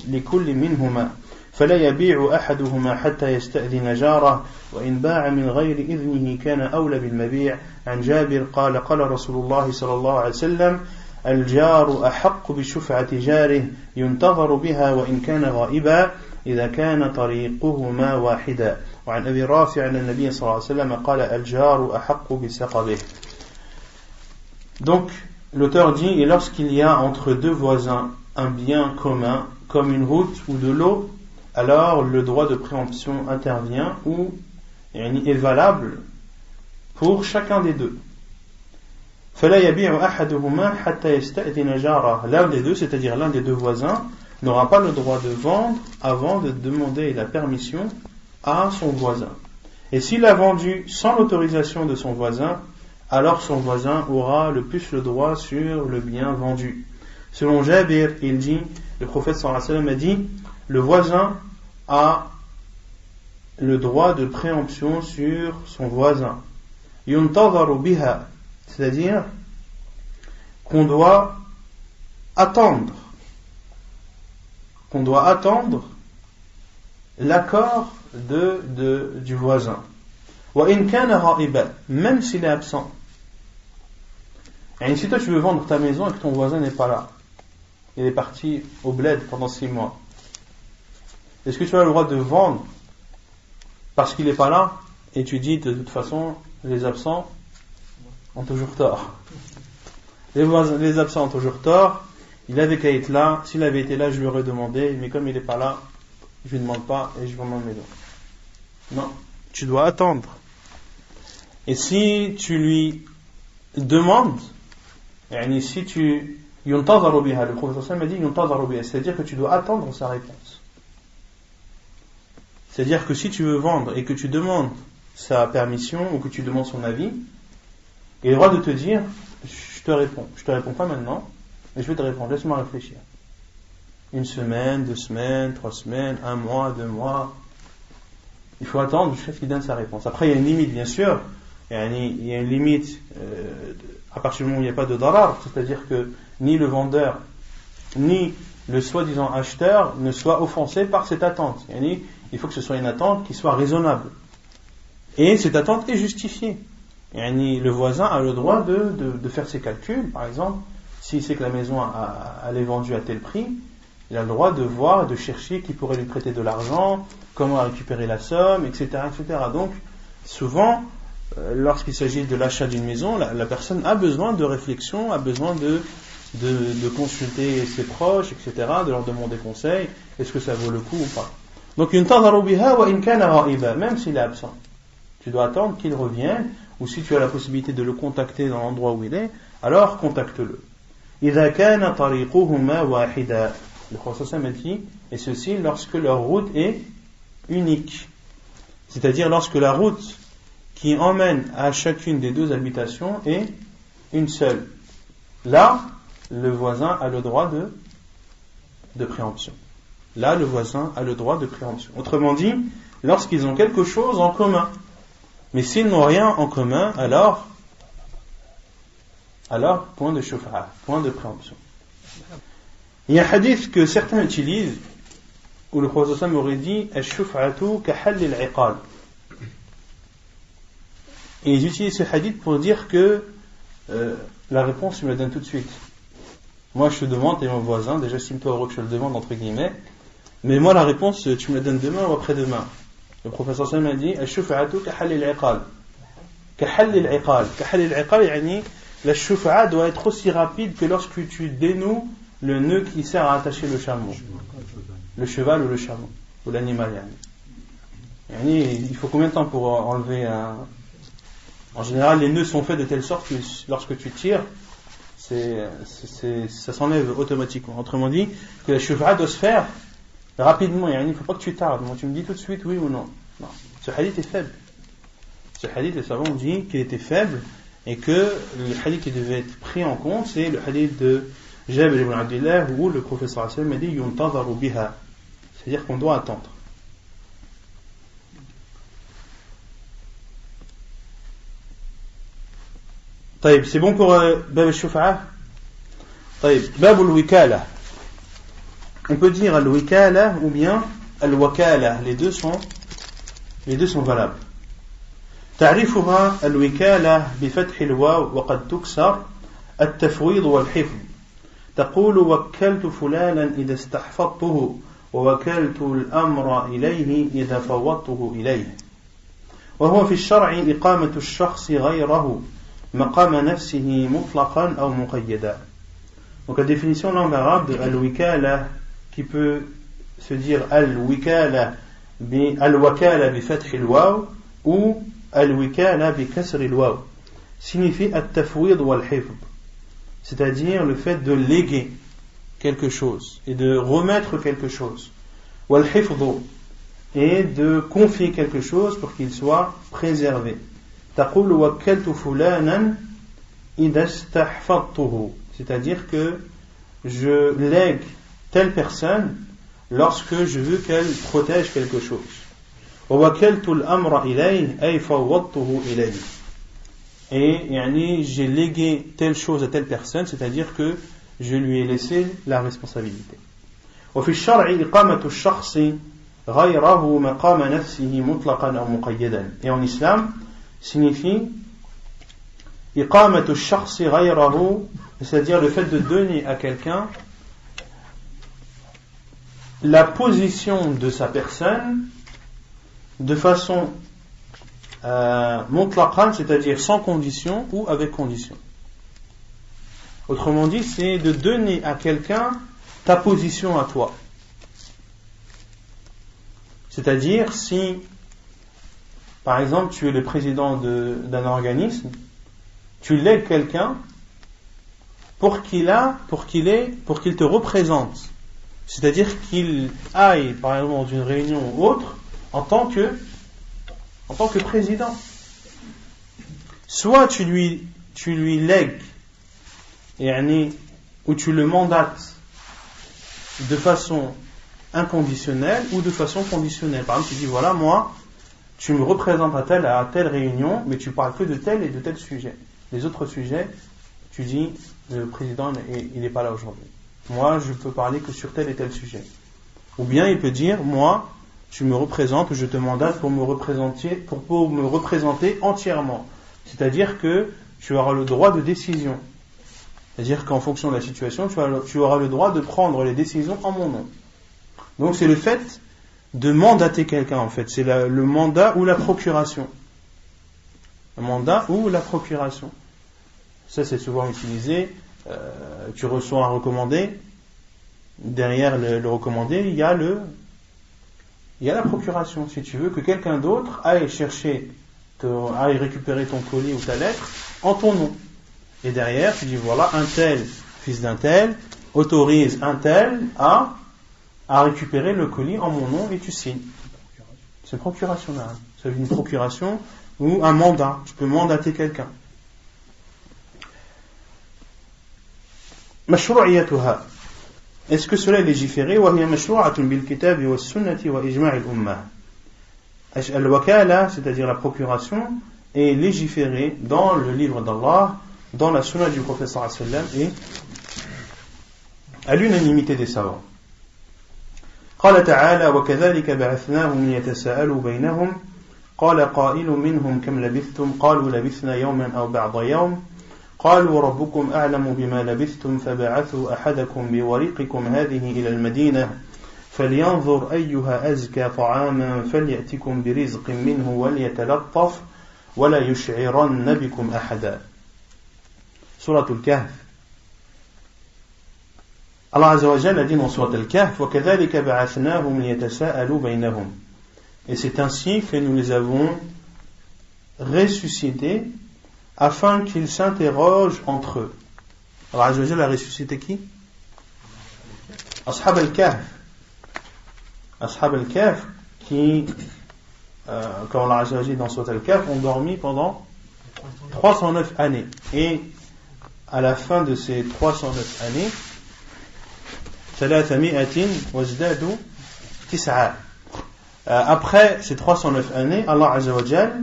لكل منهما فلا يبيع أحدهما حتى يستأذن جاره وإن باع من غير إذنه كان أولى بالمبيع. عن جابر قال قال رسول الله صلى الله عليه وسلم الجار أحق بشفعة جاره ينتظر بها وإن كان غائبا إذا كان طريقهما واحدا. وعن أبي رافع أن النبي صلى الله عليه وسلم قال الجار أحق بسقبه. Donc l'auteur dit et lorsqu'il y a entre 2 voisins un bien commun comme une route ou de l'eau, alors le droit de préemption intervient ou est valable pour chacun des deux. فلا يبيع أحدهما حتى يستأذن جاره. L'un des deux, c'est-à-dire l'un des deux voisins, n'aura pas le droit de vendre avant de demander la permission à son voisin. Et s'il a vendu sans l'autorisation de son voisin, alors son voisin aura le plus le droit sur le bien vendu. Selon Jabir, il dit, le prophète sallallahu alayhi wa sallam a dit, le voisin a le droit de préemption sur son voisin. Yuntadharu biha, c'est-à-dire qu'on doit attendre l'accord du voisin. Wa in kana ghaiban, même s'il est absent. Et si toi tu veux vendre ta maison et que ton voisin n'est pas là, il est parti au bled pendant 6 mois, est-ce que tu as le droit de vendre parce qu'il n'est pas là et tu dis de toute façon les absents ont toujours tort, les absents ont toujours tort, il avait qu'à être là, s'il avait été là je lui aurais demandé, mais comme il n'est pas là je lui demande pas et je vends ma maison. Non, tu dois attendre. Et si tu lui demandes, si tu yuntadharu biha, le professeur m'a dit yuntadharu biha, c'est-à-dire que tu dois attendre sa réponse. C'est-à-dire que si tu veux vendre et que tu demandes sa permission ou que tu demandes son avis, il a le droit de te dire je te réponds pas maintenant, mais je vais te répondre, laisse-moi réfléchir. 1 semaine, 2 semaines, 3 semaines, 1 mois, 2 mois. Il faut attendre jusqu'à ce qu'il donne sa réponse. Après, il y a une limite, bien sûr. Il y a une limite à partir du moment où il n'y a pas de darar, c'est-à-dire que ni le vendeur, ni le soi-disant acheteur ne soient offensés par cette attente. Il faut que ce soit une attente qui soit raisonnable. Et cette attente est justifiée. Le voisin a le droit de faire ses calculs. Par exemple, s'il sait que la maison elle est vendue à tel prix, il a le droit de voir, de chercher qui pourrait lui prêter de l'argent, comment récupérer la somme, etc., etc. Donc, souvent, lorsqu'il s'agit de l'achat d'une maison, la personne a besoin de réflexion, a besoin de consulter ses proches, etc., de leur demander conseil, est-ce que ça vaut le coup ou pas. Donc, yuntadharu biha wa in kana ghaiban, même s'il est absent. Tu dois attendre qu'il revienne, ou si tu as la possibilité de le contacter dans l'endroit où il est, alors contacte-le. إذا كان طريقهما واحدا. Le prophète a dit, et ceci lorsque leur route est unique. C'est-à-dire lorsque la route qui emmène à chacune des deux habitations est une seule. Là, le voisin a le droit de préemption. Là, le voisin a le droit de préemption. Autrement dit, lorsqu'ils ont quelque chose en commun. Mais s'ils n'ont rien en commun, alors point de shuf'a, point de préemption. Il y a un hadith que certains utilisent où le prophète aurait dit ash-shuf'atu kahall al-iqal. Et ils utilisent ce hadith pour dire que la réponse tu me la donnes tout de suite. Moi je te demande, t'es mon voisin, déjà estime-toi heureux que je le demande entre guillemets, mais moi la réponse tu me la donnes demain ou après-demain. Le professeur Sam a dit ash-shuf'atu kahall al-iqal. Kahall al-iqal. Kahall al-iqal, la shuf'a doit être aussi rapide que lorsque tu dénoues le nœud qui sert à attacher le chameau, le cheval ou le chameau, ou l'animal. Il faut combien de temps pour enlever un... En général, les nœuds sont faits de telle sorte que lorsque tu tires, ça s'enlève automatiquement. Autrement dit, que la shuf'a doit se faire rapidement. Il ne faut pas que tu tardes. Moi, tu me dis tout de suite oui ou non. Non. Ce hadith est faible. Ce hadith, les savants ont dit qu'il était faible et que le hadith qui devait être pris en compte, c'est le hadith de Jabir ibn Abdullah où le professeur sallam a dit yuntadharu biha, c'est-à-dire qu'on doit attendre. طيب, c'est bon pour bab al-shuf'a. طيب, bab al-wikala. On peut dire al-wikala ou bien al-wakala, les deux sont valables. تعريفها الوكالة بفتح الواو وقد تكسر التفويض والحفظ. تقول وكلت فلانا إذا استحفظته ووكلت الأمر إليه إذا فوضته إليه. وهو في الشرع إقامة الشخص غيره مقام نفسه مطلقا أو مقيدا. Donc la définition en langue arabe de al-wikala qui peut se dire al-wikala bi fath al-waw ou al-wikala bi kasr al-waw signifie at-tafwid wal-hifd, c'est-à-dire le fait de léguer quelque chose et de remettre quelque chose, wal-hifd, et de confier quelque chose pour qu'il soit préservé. تقول وكلت فلانا إذا استحفظته, c'est-à-dire que je lègue telle personne lorsque je veux qu'elle protège quelque chose. ووكلت الأمر إليه أي فوضته إليه, et يعني, j'ai légué telle chose à telle personne, c'est-à-dire que je lui ai laissé la responsabilité. وفي الشرع إقامة الشخص غيره مقام نفسه مطلقا أو مقيدا, et en islam signifie إقامة الشخص غيره, c'est-à-dire le fait de donner à quelqu'un la position de sa personne de façon mutlaqan, c'est-à-dire sans condition ou avec condition. Autrement dit, c'est de donner à quelqu'un ta position à toi. C'est-à-dire, si par exemple tu es le président d'un organisme, tu lègues quelqu'un pour qu'il te représente, c'est-à-dire qu'il aille par exemple dans une réunion ou autre en tant que président. Soit tu lui lègues ou tu le mandates de façon inconditionnelle ou de façon conditionnelle. Par exemple, tu dis voilà, moi tu me représentes à telle réunion, mais tu parles que de tel et de tel sujet. Les autres sujets, tu dis le président il n'est pas là aujourd'hui, moi je peux parler que sur tel et tel sujet. Ou bien il peut dire moi tu me représentes, je te mandate pour me représenter entièrement, c'est-à-dire que tu auras le droit de décision, c'est-à-dire qu'en fonction de la situation tu auras le droit de prendre les décisions en mon nom. Donc c'est le fait de mandater quelqu'un, en fait, c'est le mandat ou la procuration. Le mandat ou la procuration. Ça c'est souvent utilisé. Tu reçois un recommandé, derrière le recommandé il y a la procuration. Si tu veux que quelqu'un d'autre aille récupérer ton colis ou ta lettre en ton nom, et derrière tu dis voilà, un tel fils d'un tel autorise un tel à récupérer le colis en mon nom, et tu signes. C'est une procuration là. C'est une procuration ou un mandat. Tu peux mandater quelqu'un. مشروعيتها, est-ce que cela est légiféré? وهي مشروعة بالكتاب والسنة وإجماع الأمة. الوكالة, c'est-à-dire la procuration, est légiférée dans le livre d'Allah, dans la sunna du prophète sallallahu alayhi wa sallam, et à l'unanimité des savants. قال تعالى وكذلك بعثناهم ليتساءلوا بينهم قال قائل منهم كم لبثتم قالوا لبثنا يوما أو بعض يوم قالوا ربكم أعلم بما لبثتم فبعثوا أحدكم بورقكم هذه إلى المدينة فلينظر أيها أزكى طعاما فليأتكم برزق منه وليتلطف ولا يشعرن بكم أحدا. سورة الكهف. Allah Azza wa Jalla a dit dans Surat Al-Kahf وَكَذَلِكَ بَعَثْنَاهُمْ لِيَتَسَاءَلُوا بَيْنَهُم, et c'est ainsi que nous les avons ressuscités afin qu'ils s'interrogent entre eux. Allah Azza wa Jalla a ressuscité qui? Ashab al-Kahf. Ashab al-Kahf qui, comme Allah Azza wa Jalla dans Surat Al-Kahf, ont dormi pendant 309 années. Et à la fin de ces 309 années, après ces 309 années, Allah Azza wa Jal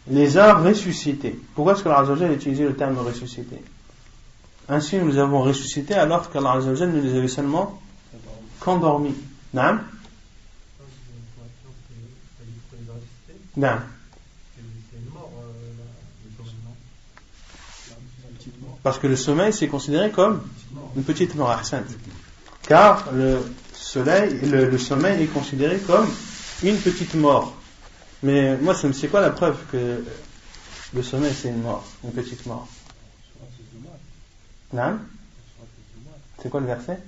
les a ressuscités. Pourquoi est-ce que Allah Azza wa Jal a utilisé le terme ressuscité? Ainsi nous les avons ressuscités alors qu'Allah Azza wa Jal nous les avait seulement qu'endormis. Naam? Naam. Parce que le sommeil c'est considéré comme une petite mort, ahsan. Car le sommeil est considéré comme une petite mort. Mais moi, c'est quoi la preuve que le sommeil c'est une mort, une petite mort? Non? C'est quoi le verset?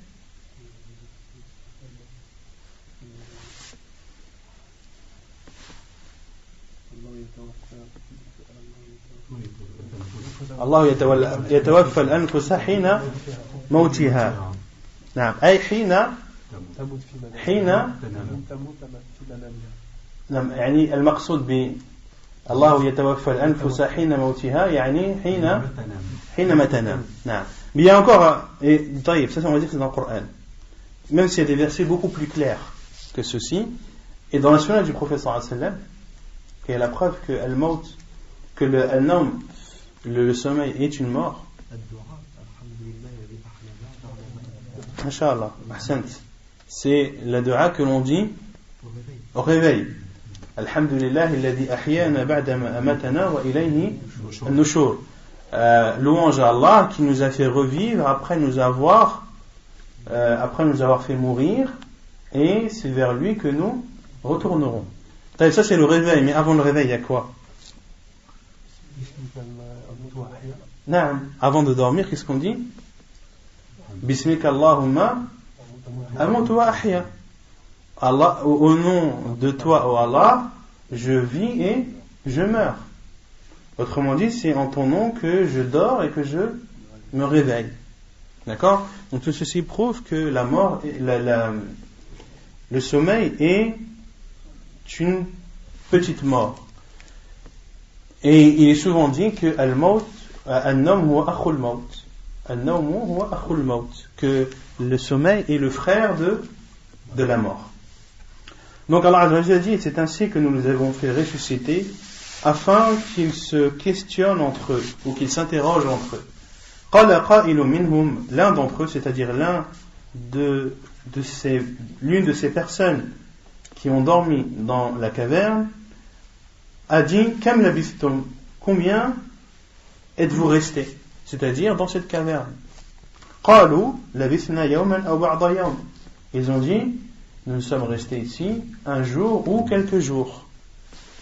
الله يتوفى الأنفس حين موتها. نعم أي حين يعني المقصود ب الله يتوفى الأنفس حين موتها يعني حينما تنام. نعم. Mais il y a encore طيب ça on va dire que c'est dans le Coran. Même s'il y a des versets beaucoup plus clairs que ceci, et dans la sunna du prophète sallallahu alayhi wa sallam, il y a la preuve que al-maut, que le sommeil est une mort. Inch'Allah, ahsant. C'est la dua que l'on dit au réveil. Alhamdulillah alladhi ahyana ba'dama amatana wa ilayhi an-nushur. Louange à Allah qui nous a fait revivre après nous avoir fait mourir, et c'est vers lui que nous retournerons. Ça c'est le réveil, mais avant le réveil il y a quoi? Avant de dormir, qu'est-ce qu'on dit? Bismika Allahumma amutu wa ahya. Allah, au nom de toi, oh Allah, je vis et je meurs. Autrement dit, c'est en ton nom que je dors et que je me réveille. D'accord? Donc tout ceci prouve que la mort, le sommeil est une petite mort. Et il est souvent dit que al-maut, an-nawm huwa akhul maut. An-nawm huwa akhul maut. Que le sommeil est le frère de la mort. Donc Allah Azza wa Jalla dit, c'est ainsi que nous les avons fait ressusciter, afin qu'ils se questionnent entre eux, ou qu'ils s'interrogent entre eux. Qala qa'ilun minhum, l'un d'entre eux, c'est-à-dire l'une de ces personnes qui ont dormi dans la caverne, a dit, kam labithtum, combien êtes-vous restés, c'est-à-dire dans cette caverne? Qalu labithna yawman aw ba'da yawm, ils ont dit, nous sommes restés ici un jour ou quelques jours.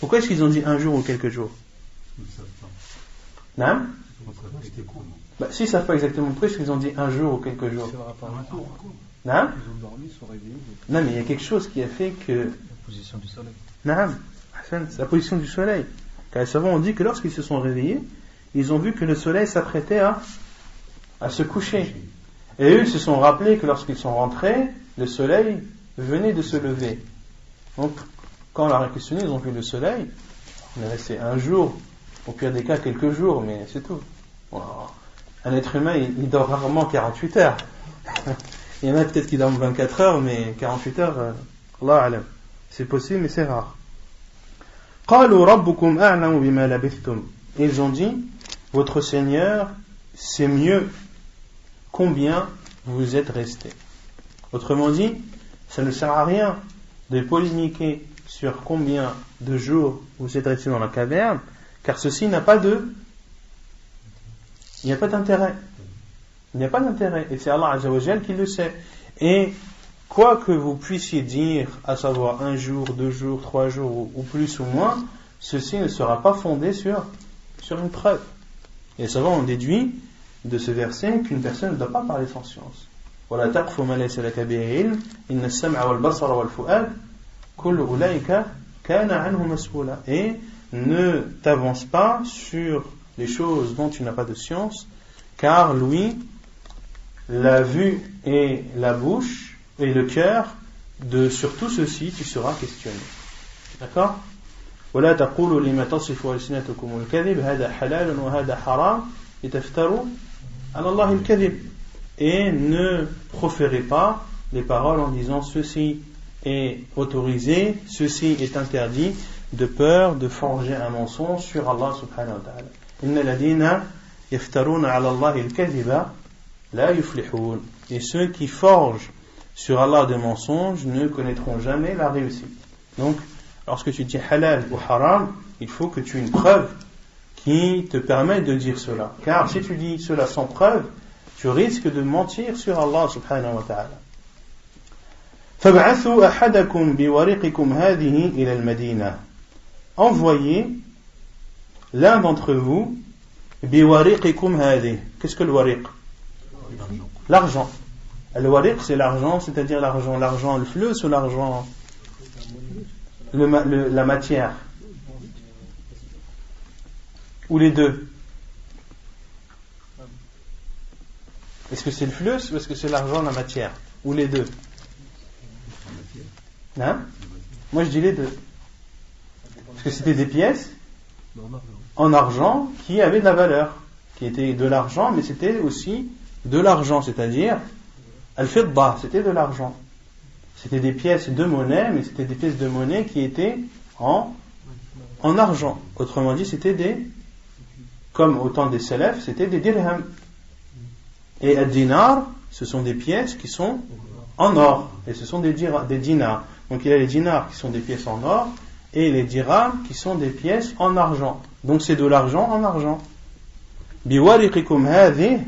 Pourquoi est-ce qu'ils ont dit un jour ou quelques jours? Non? S'ils ne savent pas exactement pourquoi est-ce qu'ils ont dit un jour ou quelques jours. Non? Non, mais il y a quelque chose qui a fait que... La position du soleil. Non, c'est la position du soleil. Car les savants ont dit que lorsqu'ils se sont réveillés, ils ont vu que le soleil s'apprêtait à se coucher. Et eux, ils se sont rappelés que lorsqu'ils sont rentrés, le soleil venait de se lever. Donc, quand on leur a questionné, ils ont vu le soleil. On est resté un jour, au pire des cas quelques jours, mais c'est tout. Bon, un être humain, il dort rarement 48 heures. Il y en a peut-être qui dorment 24 heures, mais 48 heures, Allah alam. C'est possible, mais c'est rare. قالوا ربكم أعلم بما لبثتم. Ils ont dit, votre Seigneur, c'est mieux combien vous êtes restés. Autrement dit, ça ne sert à rien de polémiquer sur combien de jours vous êtes restés dans la caverne, car ceci n'a pas il n'y a pas d'intérêt. Il n'y a pas d'intérêt, et c'est Allah Azza wa Jal qui le sait. Et quoi que vous puissiez dire, à savoir 1 jour, 2 jours, 3 jours, ou plus ou moins, ceci ne sera pas fondé sur une preuve. Et les savants ont déduit de ce verset qu'une personne ne doit pas parler sans science. وَلَا تَقْفُ مَا لَيْسَ لَكَ بِهِ عِلْمٌ إِنَّ السَّمْعَ وَالْبَصَرَ وَالْفُؤَادَ كُلُّ أُولَئِكَ كَانَ عَنْهُ مَسْئُولًا. Et ne t'avance pas sur les choses dont tu n'as pas de science, car l'ouïe, la vue et la bouche et le cœur, sur tout ceci tu seras questionné. D'accord? ولا تقولوا لما تصف ألسنتكم الكذب هذا حلال وهذا حرام لتفتروا على الله الكذب. Et ne proférez pas les paroles en disant ceci est autorisé, ceci est interdit, de peur de forger un mensonge sur Allah subhanahu wa ta'ala. Inna ladina yaftaruna ala Allah al-kadhiba la yuflihun. Et ceux qui forgent sur Allah des mensonges ne connaîtront jamais la réussite. Donc, lorsque tu dis halal ou haram, il faut que tu aies une preuve qui te permette de dire cela. Car si tu dis cela sans preuve, tu risques de mentir sur Allah subhanahu wa ta'ala. فَبْعَثُوا أَحَدَكُمْ بِوَرِقِكُمْ هَذِهِ إِلَى الْمَدِينَةِ. Envoyez l'un d'entre vous بِوَرِقِكُمْ هَذِهِ. Qu'est-ce que le wariq? L'argent. Le wariq, c'est l'argent, c'est-à-dire l'argent, le flux ou l'argent, la matière. ou les deux? Est-ce que c'est le flux ou est-ce que c'est l'argent, la matière? Ou les deux? Hein? Moi je dis les deux. Parce que c'était des pièces en argent qui avaient de la valeur, qui étaient de l'argent, mais c'était aussi de l'argent, c'est-à-dire al-fidda, c'était de l'argent. C'était des pièces de monnaie, mais c'était des pièces de monnaie qui étaient en argent. Autrement dit, c'était comme au temps des salafs, c'était des dirhams. Et ad-dinar, ce sont des pièces qui sont en or, et ce sont des dinars. Donc il y a les dinars qui sont des pièces en or, et les dirhams qui sont des pièces en argent. Donc c'est de l'argent en argent. Biwariqikum hadhi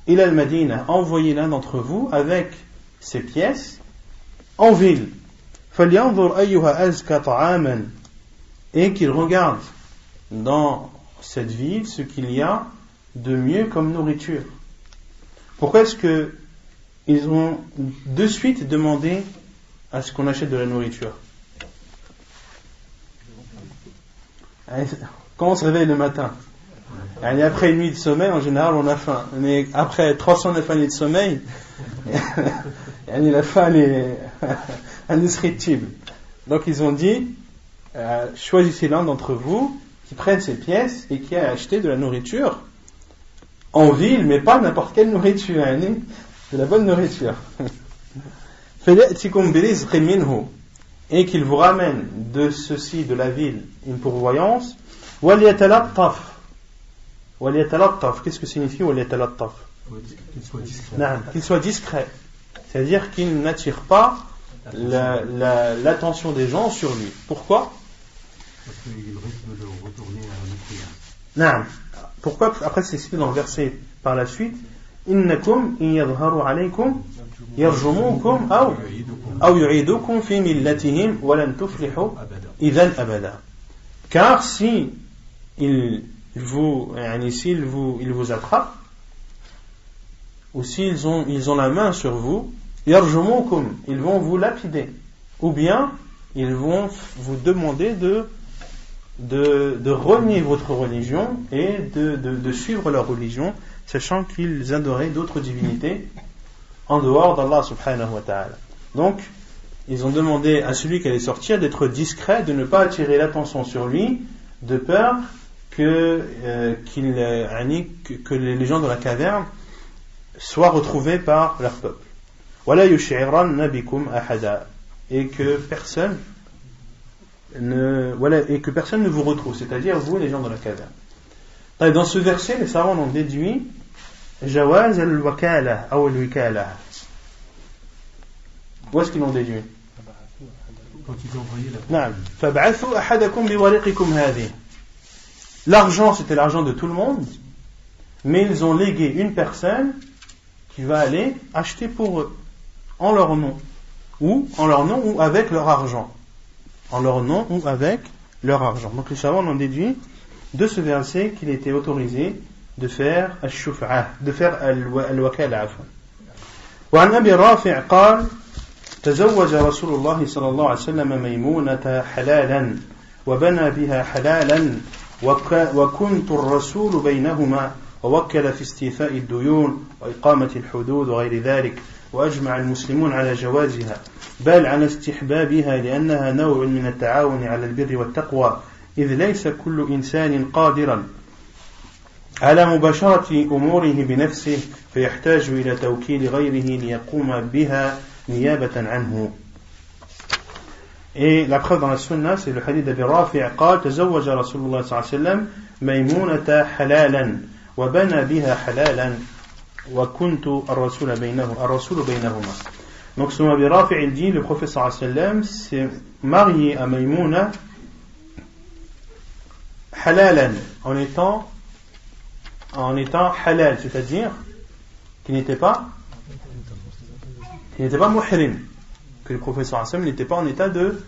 ila al-Madina, envoyez l'un d'entre vous avec ces pièces en ville. Falyanzur ayyuha azka ta'aman, et qu'il regarde dans cette ville ce qu'il y a de mieux comme nourriture. Pourquoi est-ce que ils ont de suite demandé à ce qu'on achète de la nourriture? Quand on se réveille le matin, et après une nuit de sommeil, en général on a faim, mais après 309 années de sommeil, la faim est indescriptible. Donc ils ont dit, choisissez l'un d'entre vous qui prenne ces pièces et qui a acheté de la nourriture en ville, mais pas n'importe quelle nourriture, de la bonne nourriture. Et qu'il vous ramène de ceci, de la ville, une pourvoyance. Qu'est-ce que signifie waliyatalattaf? Qu'il soit discret. C'est-à-dire qu'il n'attire pas l'attention des gens sur lui. Pourquoi? Parce qu'il risque de le retourner à la mécréance. Pourquoi? Après c'est cité dans le verset par la suite. Innakum in yadhharu alaykum yarjumukum aw yu'idukum fi millatihim wa lan tuflihu idhan abada. Car si ils vous attrapent, ou s'ils ont la main sur vous, yarjumukum, ils vont vous lapider, ou bien ils vont vous demander de renier votre religion et de suivre leur religion, sachant qu'ils adoraient d'autres divinités en dehors d'Allah subhanahu wa ta'ala. Donc ils ont demandé à celui qui allait sortir d'être discret, de ne pas attirer l'attention sur lui, de peur que les gens de la caverne soient retrouvés par leur peuple. Wala yush'iranna bikum ahada, et que personne ne vous retrouve, c'est-à-dire vous, les gens de la caverne. Dans ce verset, les savants ont déduit jawaz al-wakala ou al-wikala. Où est-ce qu'ils l'ont déduit? Quand ils ont envoyé la fab'athu ahadakum biwariqikum hadhi. L'argent, c'était l'argent de tout le monde, mais ils ont légué une personne qui va aller acheter pour eux, en leur nom ou avec leur argent. En leur nom ou avec leur argent. Donc les savants ont déduit de ce verset qu'il était autorisé de faire al-shuf'a, de faire al-wakala. وعن أبي رافع قال تزوج رسول الله صلى الله عليه وسلم ميمونة حلالا وبنى بها حلالا وكنت الرسول بينهما ووكل في استيفاء الديون وإقامة الحدود وغير ذلك وأجمع المسلمون على جوازها بل على استحبابها لأنها نوع من التعاون على البر والتقوى إذ ليس كل إنسان قادرا على مباشرة أموره بنفسه فيحتاج إلى توكيل غيره ليقوم بها نيابة عنه. Et la preuve dans la sunna, c'est le hadith d'Abi Rafi' قال تزوج رسول الله صلى الله عليه وسلم ميمونة حلالا وبنى بها حلالا وكنت الرسول بينهما. Donc selon Abi Rafi' il dit, le prophète sallallahu alayhi wa sallam s'est marié à Maïmouna halalan, en étant halal, c'est-à-dire qu'il n'était pas muhrim, que le prophète sallallahu alayhi wa sallam n'était pas en état de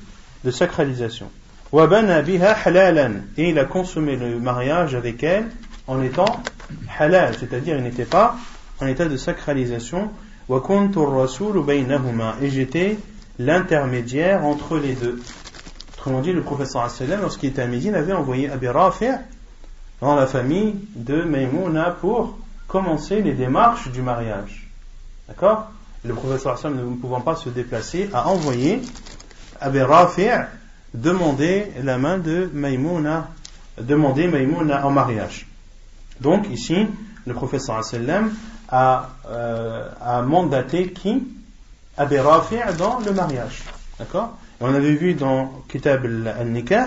sacralisation. Wa bana biha halalan, et il a consommé le mariage avec elle en étant halal, c'est-à-dire il n'était pas en état de sacralisation. Wa kuntu ar-rasul baynahuma, et j'étais l'intermédiaire entre les deux. Autrement dit, le prophète sallallahu alayhi wa sallam, lorsqu'il était à Médine, avait envoyé Abi Rafi' dans la famille de Maïmouna pour commencer les démarches du mariage. D'accord? Le prophète sallallahu alayhi wa sallam, ne pouvant pas se déplacer, a envoyé Abi Rafi' demander la main de Maïmouna, demander Maïmouna en mariage. Donc ici, le prophète sallallahu alayhi wa sallam a mandaté qui? Abi Rafi' dans le mariage. D'accord? Et on avait vu dans Kitab al-Nikah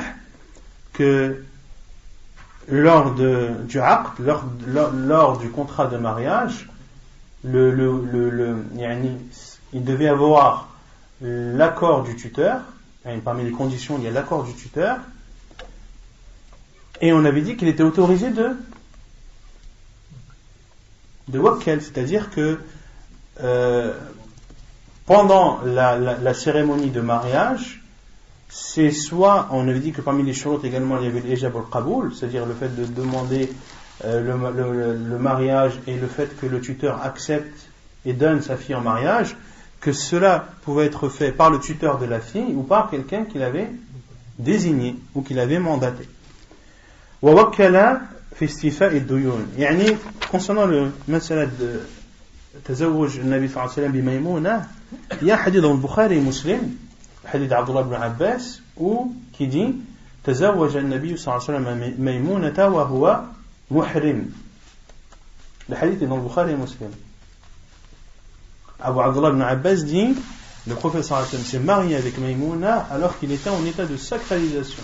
que lors du aqd, lors du contrat de mariage, il devait avoir l'accord du tuteur. Parmi les conditions, il y a l'accord du tuteur. Et on avait dit qu'il était autorisé de wakkal, c'est-à-dire que pendant la cérémonie de mariage, c'est soit, on avait dit que parmi les shurut également il y avait l'ijab al-qaboul, c'est-à-dire le fait de demander le mariage et le fait que le tuteur accepte et donne sa fille en mariage, que cela pouvait être fait par le tuteur de la fille ou par quelqu'un qu'il avait désigné ou qu'il avait mandaté. Wa wakkala fi istifa'i duyun. Yani concernant le masala de tazawwuj Nabi sallallahu alayhi wa sallam bi Maïmouna, il y a un hadith dans le Bukhari et Muslim, hadith d'Abdullah ibn Abbas, qui dit تزوج النبي صلى الله عليه وسلم ميمونة وهو محرم. Le hadith est dans le Bukhari et Muslim. Abu Abdullah ibn Abbas dit, le prophète sallallahu alayhi wa sallam s'est marié avec Maïmouna alors qu'il était en état de sacralisation.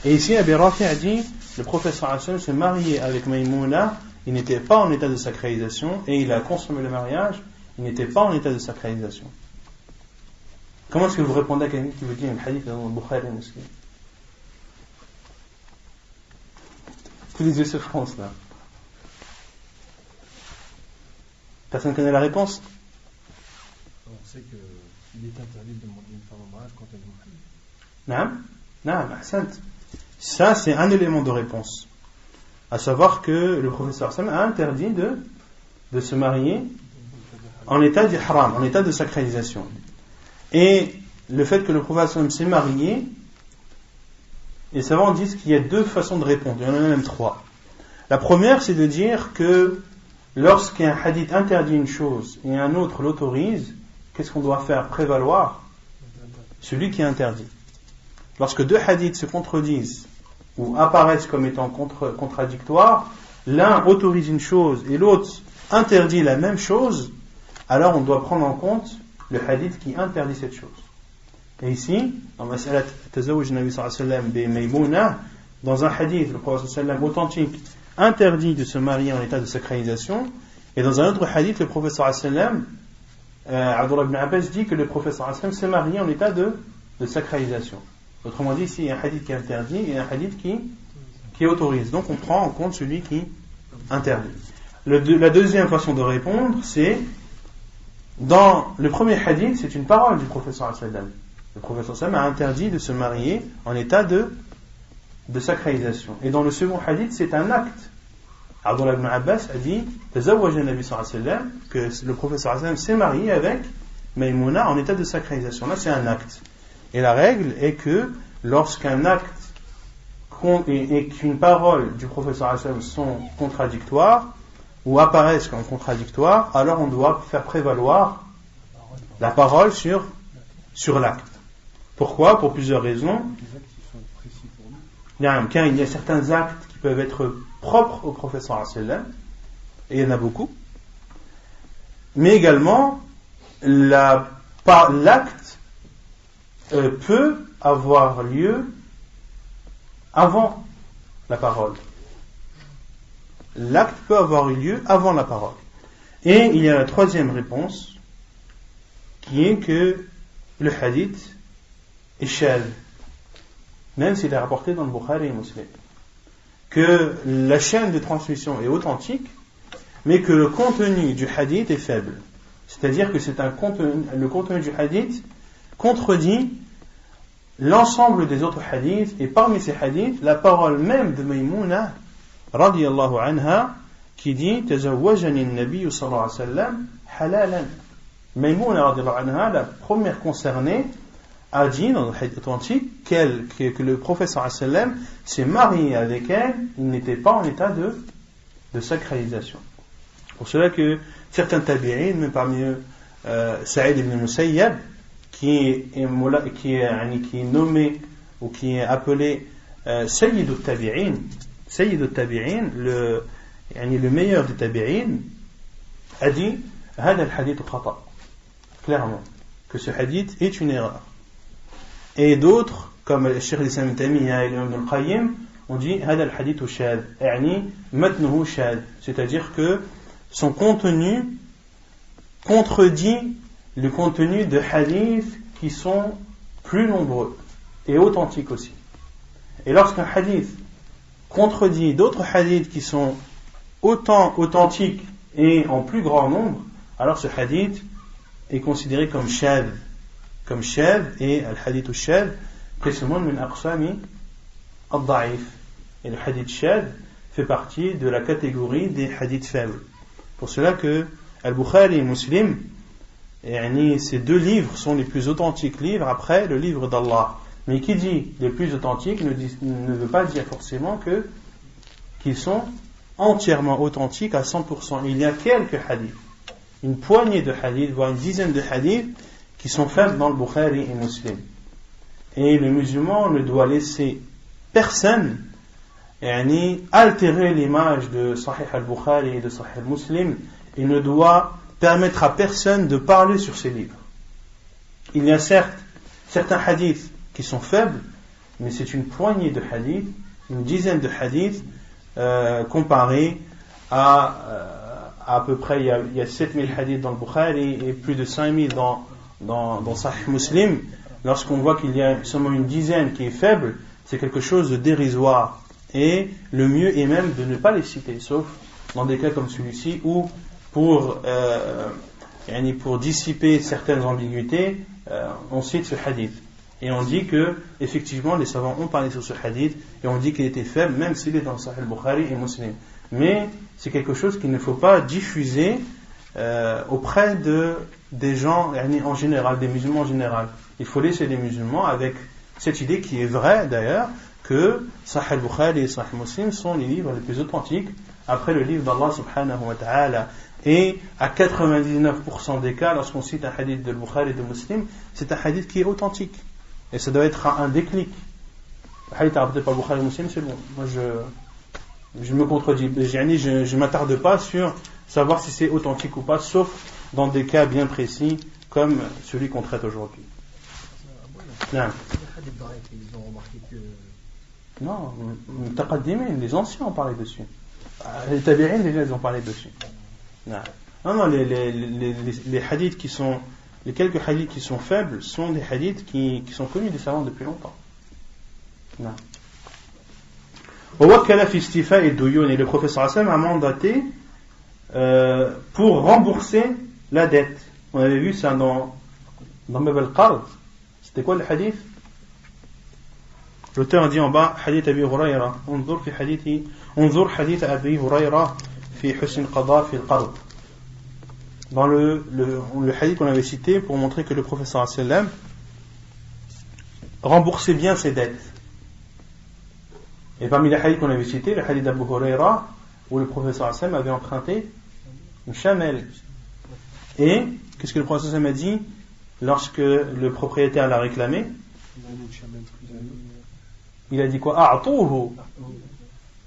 Et ici Abi Rafi' a dit, le prophète sallallahu alayhi wa sallam s'est marié avec Maïmouna, il n'était pas en état de sacralisation et il a consommé le mariage, il n'était pas en état de sacralisation. Comment est-ce que vous répondez à quelqu'un qui vous dit un hadith dans le Bukhari et Muslim? Tous les yeux se froncent là. Personne ne connaît la réponse? On sait qu'il est interdit de demander une femme en mariage quand elle est mariée. Non, ahsant. Ça, c'est un élément de réponse. À savoir que le professeur Sam a interdit de se marier en état d'ihram, en état de sacralisation. Et le fait que le professeur s'est marié, les savants disent qu'il y a deux façons de répondre. Il y en a même trois. La première, c'est de dire que lorsqu'un hadith interdit une chose et un autre l'autorise, qu'est-ce qu'on doit faire prévaloir? Celui qui est interdit. Lorsque deux hadiths se contredisent ou apparaissent comme étant contradictoires, l'un autorise une chose et l'autre interdit la même chose, alors on doit prendre en compte le hadith qui interdit cette chose. Et ici, dans Mas'alat Tazawuj Nabi sallallahu alayhi wa sallam bi Maïmouna, dans un hadith, le prophète sallallahu alayhi wa sallam authentique interdit de se marier en état de sacralisation, et dans un autre hadith, le prophète sallallahu alayhi wa sallam, Abdullah ibn Abbas dit que le prophète sallallahu alayhi wa sallam s'est marié en état de sacralisation. Autrement dit, ici, il y a un hadith qui interdit et un hadith qui autorise. Donc on prend en compte celui qui interdit. La deuxième façon de répondre, c'est dans le premier hadith, c'est une parole du prophète sallallahu alayhi wa sallam. Le prophète sallallahu alayhi wa sallam a interdit de se marier en état de sacralisation. Et dans le second hadith, c'est un acte. Abdullah ibn Abbas a dit Tazawwaj an-Nabi sallallahu alayhi wa sallam, que le prophète sallallahu alayhi wa sallam s'est marié avec Maïmouna en état de sacralisation. Là, c'est un acte. Et la règle est que lorsqu'un acte et qu'une parole du prophète sallallahu alayhi wa sallam sont contradictoires ou apparaissent comme contradictoires, alors on doit faire prévaloir la parole sur l'acte. Pourquoi? Pour plusieurs raisons. Il y a certains actes qui peuvent être propres au prophète sallallahu alayhi wa sallam, et il y en a beaucoup. Mais également, l'acte peut avoir lieu avant la parole. L'acte peut avoir eu lieu avant la parole. Et il y a la troisième réponse, qui est que le hadith est shadh, même s'il est rapporté dans le Bukhari et Muslim, que la chaîne de transmission est authentique, mais que le contenu du hadith est faible. C'est-à-dire que le contenu du hadith contredit l'ensemble des autres hadiths, et parmi ces hadiths, la parole même de Maïmouna radiyallahu anha, qui dit Tazawwajani an-Nabi sallallahu alayhi wa sallam halalan. Maïmouna radiyallahu anha, la première concernée, a dit dans le hadith authentique que le prophète sallallahu alayhi wa sallam s'est marié avec elle, il n'était pas en état de sacralisation. Pour cela que certains tabi'in, même parmi eux Saïd ibn Musayyab, qui est nommé ou qui est appelé Sayyid al-Tabi'in, le meilleur des tabi'in, a dit هذا الحديث خطأ, clairement, que ce hadith est une erreur. Et d'autres, comme le Cheikh al-Islam ibn Taymiyyah et l'imam Ibn al-Qayyim, ont dit هذا الحديث شاذ, يعني متنه شاذ, c'est-à-dire que son contenu contredit le contenu de hadiths qui sont plus nombreux et authentiques aussi. Et lorsqu'un hadith contredit d'autres hadiths qui sont autant authentiques et en plus grand nombre, alors ce hadith est considéré comme shadh, et al-hadith al-shadh qismun min aqsami al-da'if, et le hadith shadh fait partie de la catégorie des hadiths faibles. Pour cela que Al-Bukhari et Muslim, ces deux livres sont les plus authentiques livres après le livre d'Allah. Mais qui dit les plus authentiques ne veut pas dire forcément qu'ils sont entièrement authentiques à 100%. Il y a quelques hadiths, une poignée de hadiths, voire une dizaine de hadiths qui sont faibles dans le Bukhari et Muslim. Et le musulman ne doit laisser personne altérer l'image de Sahih al-Bukhari et de Sahih al-Muslim, et ne doit permettre à personne de parler sur ces livres. Il y a certes certains hadiths qui sont faibles, mais c'est une poignée de hadiths, une dizaine de hadiths, comparés à peu près, il y a 7000 hadiths dans le Bukhari et plus de 5000 dans Sahih Muslim. Lorsqu'on voit qu'il y a seulement une dizaine qui est faible, c'est quelque chose de dérisoire. Et le mieux est même de ne pas les citer, sauf dans des cas comme celui-ci où pour dissiper certaines ambiguïtés, on cite ce hadith. Et on dit que, effectivement, les savants ont parlé sur ce hadith, et on dit qu'il était faible, même s'il est dans Sahih al-Bukhari et Muslim. Mais c'est quelque chose qu'il ne faut pas diffuser auprès des gens en général, des musulmans en général. Il faut laisser les musulmans avec cette idée qui est vraie d'ailleurs, que Sahih al-Bukhari et Sahih Muslim sont les livres les plus authentiques après le livre d'Allah subhanahu wa ta'ala. Et à 99% des cas, lorsqu'on cite un hadith de Bukhari et de Muslim, c'est un hadith qui est authentique. Et ça doit être un déclic. Le hadith rapporté par Bukhari et Muslim, c'est bon. Moi, je me contredis. Je ne m'attarde pas sur savoir si c'est authentique ou pas, sauf dans des cas bien précis, comme celui qu'on traite aujourd'hui. Non, les anciens ont parlé dessus. Les tabi'in, déjà, ils ont parlé dessus. Non, les hadiths qui sont, les quelques hadiths qui sont faibles sont des hadiths qui sont connus des savants depuis longtemps. Non. Et le professeur Hassan a mandaté pour rembourser la dette. On avait vu ça dans Bab al-Qard. C'était quoi le hadith? L'auteur a dit en bas hadith Abi Hurayra. انظر hadith Abi Hurayra fi husn qada fi al-qard. Dans le hadith qu'on avait cité pour montrer que le professeur sallam remboursait bien ses dettes. Et parmi les hadiths qu'on avait cités, le hadith d'Abu Hurayra où le professeur sallam avait emprunté une chamelle. Et qu'est-ce que le professeur sallam a dit lorsque le propriétaire l'a réclamé? Il a dit quoi? A'touhu.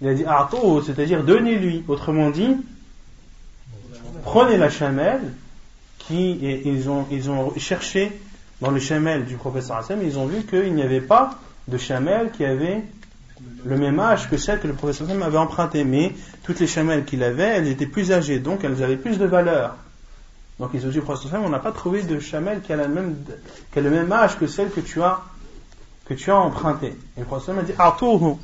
Il a dit a'touhu, c'est-à-dire donnez-lui. Autrement dit, prenez la chamelle ils ont cherché dans les chamelles du professeur Hassan, ils ont vu qu'il n'y avait pas de chamelle qui avait le même âge que celle que le professeur Hassan avait empruntée, mais toutes les chamelles qu'il avait, elles étaient plus âgées, donc elles avaient plus de valeur. Donc ils ont dit au professeur Hassan, on n'a pas trouvé de chamelle qui a le même âge que celle que tu as empruntée. Et le professeur Hassan a dit a'touhu.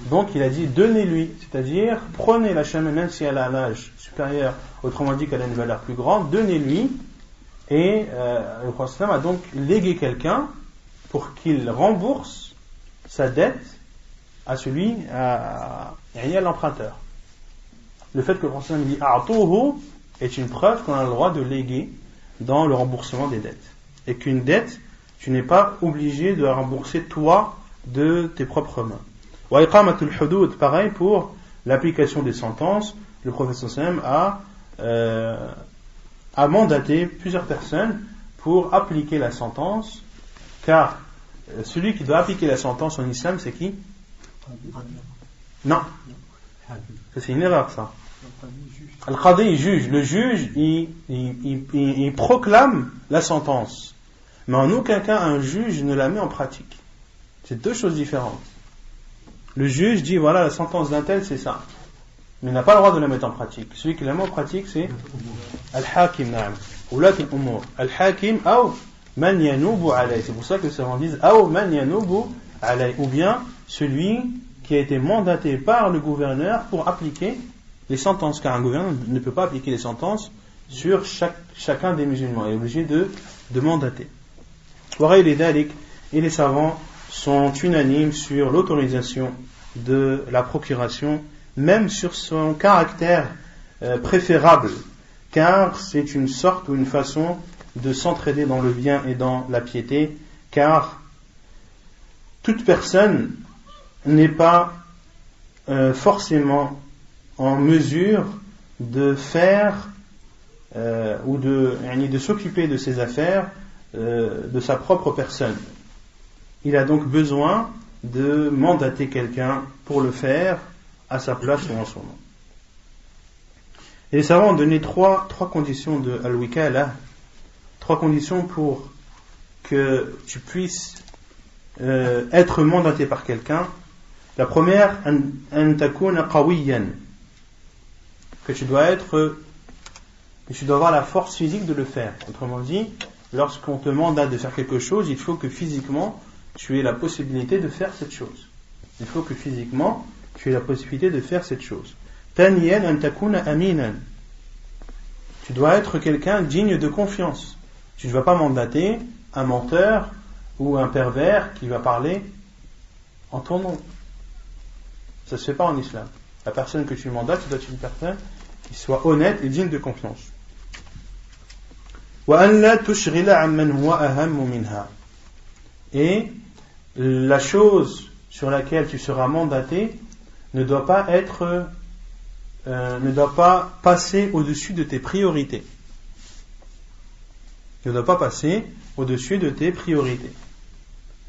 Donc il a dit donnez-lui, c'est-à-dire prenez la chamelle même si elle a un âge supérieur, autrement dit qu'elle a une valeur plus grande, donnez-lui. Et le prophète a donc légué quelqu'un pour qu'il rembourse sa dette à l'emprunteur. Le fait que le prophète dit a'touhu est une preuve qu'on a le droit de léguer dans le remboursement des dettes. et qu'une dette, tu n'es pas obligé de la rembourser toi de tes propres mains. Wa iqamatul hudud, pareil pour l'application des sentences, le prophète sallam a mandaté plusieurs personnes pour appliquer la sentence, car celui qui doit appliquer la sentence en islam, c'est qui? Non. Ça, c'est une erreur, ça. Al-Qadi juge. Le juge, il proclame la sentence. Mais en aucun cas, un juge ne la met en pratique. C'est deux choses différentes. Le juge dit, voilà, la sentence d'un tel, c'est ça. Mais il n'a pas le droit de la mettre en pratique. Celui qui la met en pratique, c'est Al-Hakim, na'am. Oulat al-Umur. Al-Hakim, ou man yanoubu alay. C'est pour ça que les savants disent, ou man yanoubu alay. Ou bien, celui qui a été mandaté par le gouverneur pour appliquer les sentences. Car un gouverneur ne peut pas appliquer les sentences sur chacun des musulmans. Il est obligé de mandater. Et les savants sont unanimes sur l'autorisation de la procuration, même sur son caractère préférable, car c'est une sorte ou une façon de s'entraider dans le bien et dans la piété, car toute personne n'est pas forcément en mesure de faire ou de s'occuper de ses affaires de sa propre personne. Il a donc besoin de mandater quelqu'un pour le faire à sa place ou en son nom. Et les savants ont donné trois conditions de al-wikala, 3 conditions pour que tu puisses être mandaté par quelqu'un. La première, an takuna qawiyan, que tu dois avoir la force physique de le faire. Autrement dit, lorsqu'on te mandate de faire quelque chose, il faut que physiquement tu aies la possibilité de faire cette chose. Il faut que physiquement tu aies la possibilité de faire cette chose. Thaniyan an takuna aminan. Tu dois être quelqu'un digne de confiance. Tu ne vas pas mandater un menteur ou un pervers qui va parler en ton nom. Ça ne se fait pas en islam. La personne que tu mandates, tu dois être une personne qui soit honnête et digne de confiance. Et la chose sur laquelle tu seras mandaté ne doit pas passer au-dessus de tes priorités. Ne doit pas passer au-dessus de tes priorités.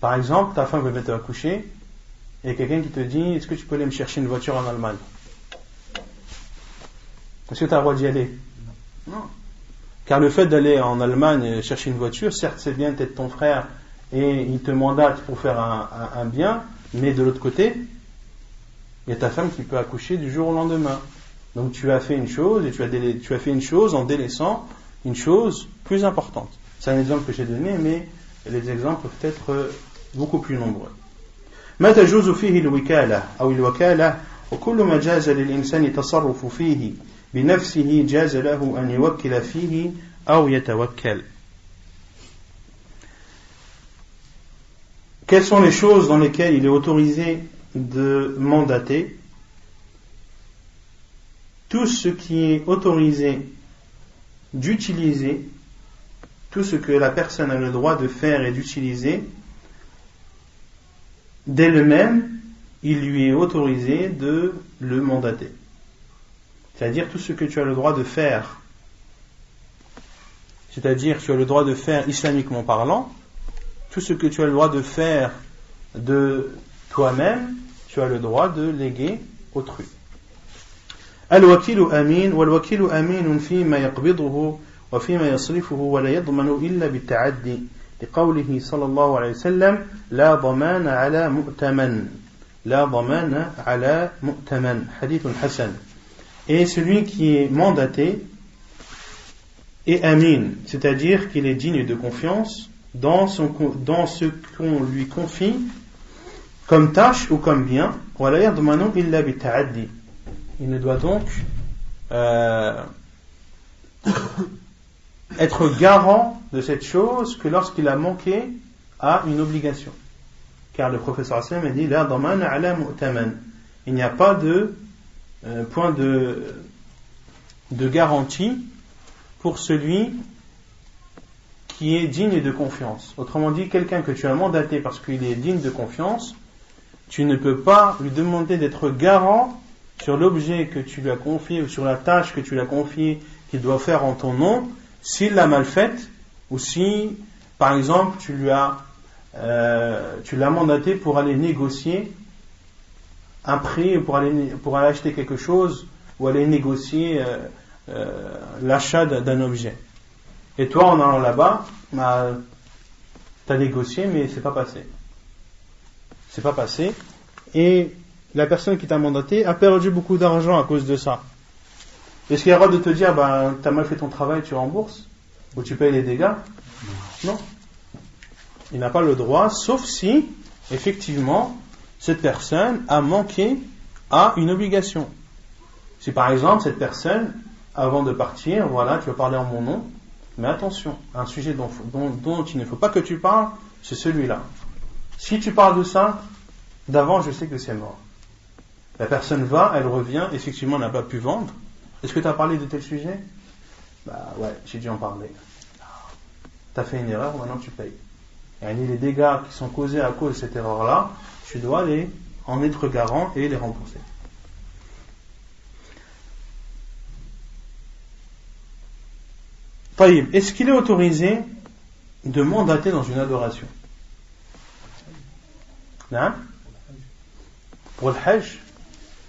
Par exemple, ta femme veut mettre à coucher et quelqu'un qui te dit, est-ce que tu peux aller me chercher une voiture en Allemagne? Est-ce que tu as le droit d'y aller? Non. Car le fait d'aller en Allemagne chercher une voiture, certes c'est bien d'être ton frère et il te mandate pour faire un bien, mais de l'autre côté, il y a ta femme qui peut accoucher du jour au lendemain. Donc tu as fait une chose et tu as fait une chose en délaissant une chose plus importante. C'est un exemple que j'ai donné, mais les exemples peuvent être beaucoup plus nombreux. ما تجوز فيه الوكالة أو الوكالة وكل ما جاز للإنسان التصرف فيه بنفسه جاز له أن يوكل فيه أو يتوكل. Quelles sont les choses dans lesquelles il est autorisé de mandater? Tout ce qui est autorisé d'utiliser, tout ce que la personne a le droit de faire et d'utiliser, d'elle-même, il lui est autorisé de le mandater. C'est-à-dire tout ce que tu as le droit de faire, c'est-à-dire tu as le droit de faire islamiquement parlant, tout ce que tu as le droit de faire de toi-même, tu as le droit de léguer autrui. Al-wakilu amin, wal-wakilu aminun fima yaqbiduhu wa fima yasrifuhu wa la yadmanu illa bitta'addi. لقوله صلى الله عليه وسلم لا ضمان على مؤتمن لا ضمان على مؤتمن حديث حسن. Et celui qui est mandaté est amin, c'est-à-dire qu'il est digne de confiance dans ce qu'on lui confie comme tâche ou comme bien. ولا يضمن إلا بالتعدي. Il ne doit donc être garant de cette chose que lorsqu'il a manqué à une obligation. Car le professeur Hassan a dit la damana ala mu'taman. Il n'y a pas de point de garantie pour celui qui est digne de confiance. Autrement dit, quelqu'un que tu as mandaté parce qu'il est digne de confiance, tu ne peux pas lui demander d'être garant sur l'objet que tu lui as confié ou sur la tâche que tu lui as confiée qu'il doit faire en ton nom, s'il l'a mal faite ou si, par exemple, tu l'as mandaté pour aller négocier un prix, pour aller acheter quelque chose ou aller négocier l'achat d'un objet. Et toi, en allant là-bas, t'as négocié, mais c'est pas passé. C'est pas passé. Et la personne qui t'a mandaté a perdu beaucoup d'argent à cause de ça. Est-ce qu'il y a le droit de te dire, t'as mal fait ton travail, tu rembourses? Ou tu payes les dégâts? Non. Il n'a pas le droit, sauf si, effectivement, cette personne a manqué à une obligation. Si par exemple, cette personne, avant de partir, voilà, tu vas parler en mon nom, mais attention, un sujet dont il ne faut pas que tu parles, c'est celui-là. Si tu parles de ça, d'avant, je sais que c'est mort. La personne va, elle revient, effectivement, elle n'a pas pu vendre. Est-ce que tu as parlé de tel sujet? Ouais, j'ai dû en parler. Tu as fait une erreur, maintenant tu payes. Et les dégâts qui sont causés à cause de cette erreur-là, tu dois en être garant et les rembourser. Taïb, est-ce qu'il est autorisé de mandater dans une adoration? Non? Pour le Hajj?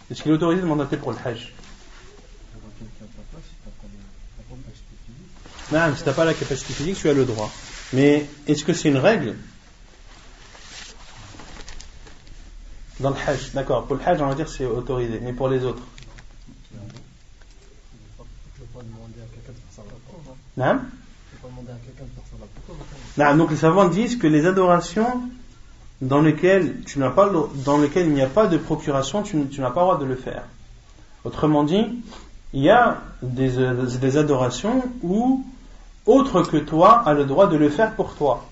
Est-ce qu'il est autorisé de mandater pour le Hajj? Non, si tu n'as pas la capacité physique, tu as le droit. Mais est-ce que c'est une règle? Dans le Hajj, d'accord. Pour le Hajj, on va dire c'est autorisé. Mais pour les autres? Non? Non, donc les savants disent que les adorations dans lesquelles il n'y a pas de procuration, tu n'as pas le droit de le faire. Autrement dit, il y a des adorations où autre que toi a le droit de le faire pour toi.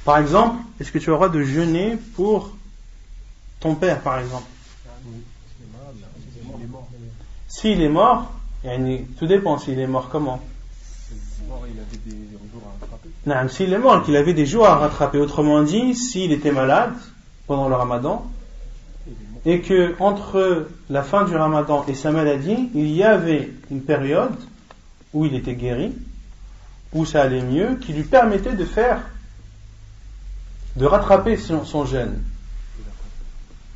Par exemple, est-ce que tu as le droit de jeûner pour ton père, par exemple? S'il est mort, tout dépend s'il est mort comment. Non, s'il est mort, qu'il avait des jours à rattraper. Autrement dit, s'il était malade pendant le Ramadan et que entre la fin du Ramadan et sa maladie, il y avait une période où il était guéri, où ça allait mieux, qui lui permettait de rattraper son jeûne,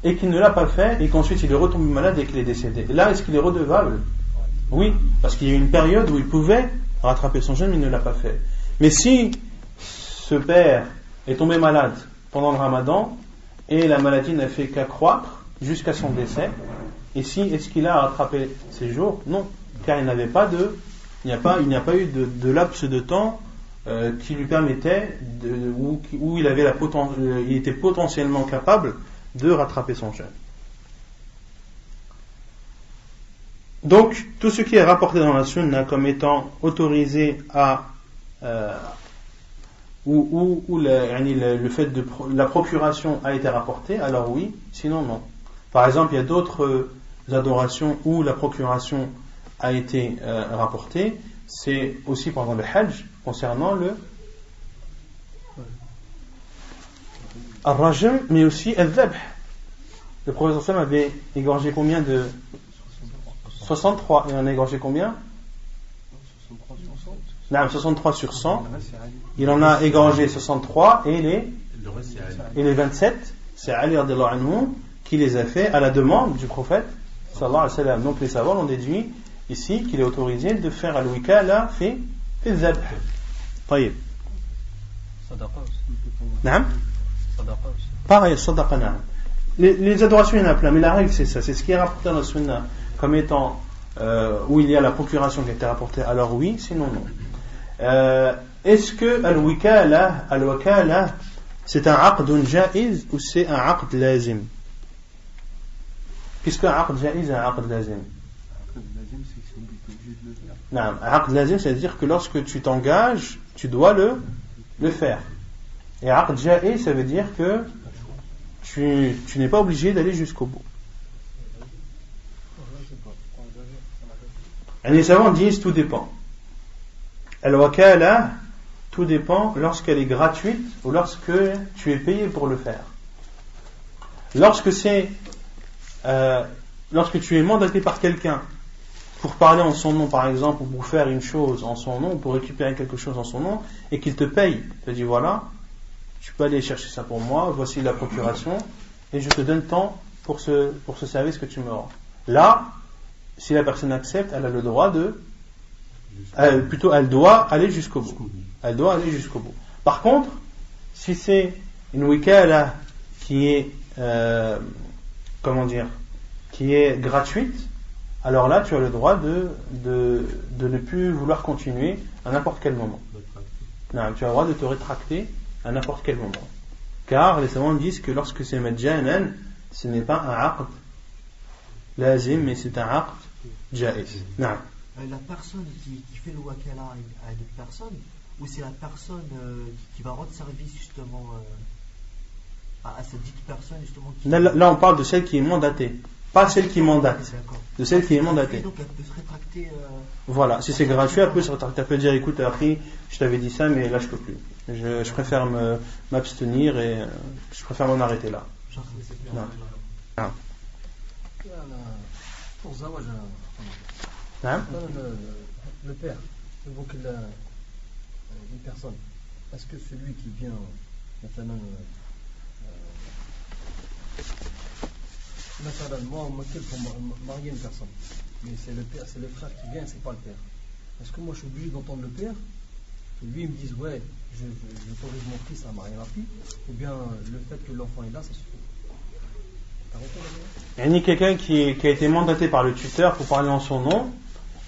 et qu'il ne l'a pas fait, et qu'ensuite il est retombé malade et qu'il est décédé. Et là, est-ce qu'il est redevable? Oui, parce qu'il y a eu une période où il pouvait rattraper son jeûne, mais il ne l'a pas fait. Mais si ce père est tombé malade pendant le Ramadan, et la maladie n'a fait qu'accroître jusqu'à son décès, et est-ce qu'il a rattrapé ses jours? Non, car il n'y a pas eu de laps de temps qui lui permettait où il était potentiellement capable de rattraper son jeûne. Donc tout ce qui est rapporté dans la sunna comme étant autorisé à le fait de la procuration a été rapporté, alors oui, sinon non. Par exemple, il y a d'autres adorations où la procuration a été rapportée, c'est aussi pendant le Hajj, concernant le Ar-Rajm, mais aussi Al-Dhabh. Le prophète sallam avait égorgé combien de 63, et on a égorgé combien? 63 sur 100. Il en a égorgé 63 et les 27, c'est Ali radhiyallahu anhu qui les a fait à la demande du prophète sallallahu alayhi wa sallam. Donc les savants ont déduit ici qu'il est autorisé de faire al-wikala fi al-dhabh. طيب. Sadaqa aussi. Naam? Sadaqa aussi. Pareil, sadaqa, naam. Les adorations, il y en a plein, mais la règle c'est ça, c'est ce qui est rapporté dans la sunna comme étant où il y a la procuration qui a été rapportée, alors oui, sinon non. Est-ce que al-wakala c'est un aqd jaiz ou c'est un aqd lazim? Qu'est-ce qu'un aqd jaiz et un aqd lazim? Non, un aqd lazim, c'est-à-dire que lorsque tu t'engages, tu dois le faire. Et aqd jaiz, ça veut dire que tu n'es pas obligé d'aller jusqu'au bout. Et les savants disent tout dépend. Al-wakala, tout dépend lorsqu'elle est gratuite ou lorsque tu es payé pour le faire. Lorsque tu es mandaté par quelqu'un pour parler en son nom, par exemple, ou pour faire une chose en son nom, ou pour récupérer quelque chose en son nom, et qu'il te paye, il te dit voilà, tu peux aller chercher ça pour moi, voici la procuration, et je te donne tant pour ce service que tu me rends. Là, si la personne accepte, elle a le droit elle doit aller jusqu'au bout. Elle doit aller jusqu'au bout. Par contre, si c'est une wikala qui est qui est gratuite, alors là tu as le droit de ne plus vouloir continuer à n'importe quel moment. Non, tu as le droit de te rétracter à n'importe quel moment. Car les savants disent que lorsque c'est majjanan, ce n'est pas un aqd lazim, mais c'est un aqd jaiz. Non. La personne qui fait le wakala à une autre personne, ou c'est la personne qui va rendre service justement à cette dite personne justement là on parle de celle qui est mandatée, pas celle qui mandate, de celle qui est mandatée. Donc elle peut se rétracter voilà, si c'est gratuit, elle peut se rétracter, elle peut dire écoute après je t'avais dit ça mais là je peux plus, je préfère m'abstenir et je préfère m'en arrêter là. Non. Pour Zawaj, le père évoque une personne. Est-ce que celui qui vient maintenant moi on m'appelle pour marier une personne, mais c'est le père, c'est le frère qui vient, c'est pas le père. Est-ce que moi je suis obligé d'entendre le père que lui il me dise ouais j'autorise mon fils à marier ma fille, ou bien le fait que l'enfant est là ça suffit? Il y a quelqu'un qui a été mandaté par le tuteur pour parler en son nom.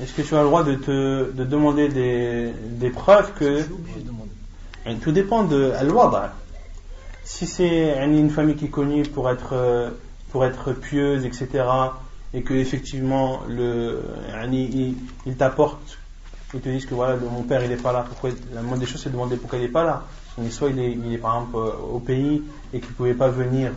Est-ce que tu as le droit de demander des preuves que... Je suis obligé de demander. Tout dépend de al-wada'. Si c'est une famille qui est connue pour être pieuse, etc., et que effectivement il t'apporte, ils te disent que voilà mon père il est pas là. Pourquoi la moindre des choses c'est de demander pourquoi il est pas là. Soit il est par exemple au pays et qu'il pouvait pas venir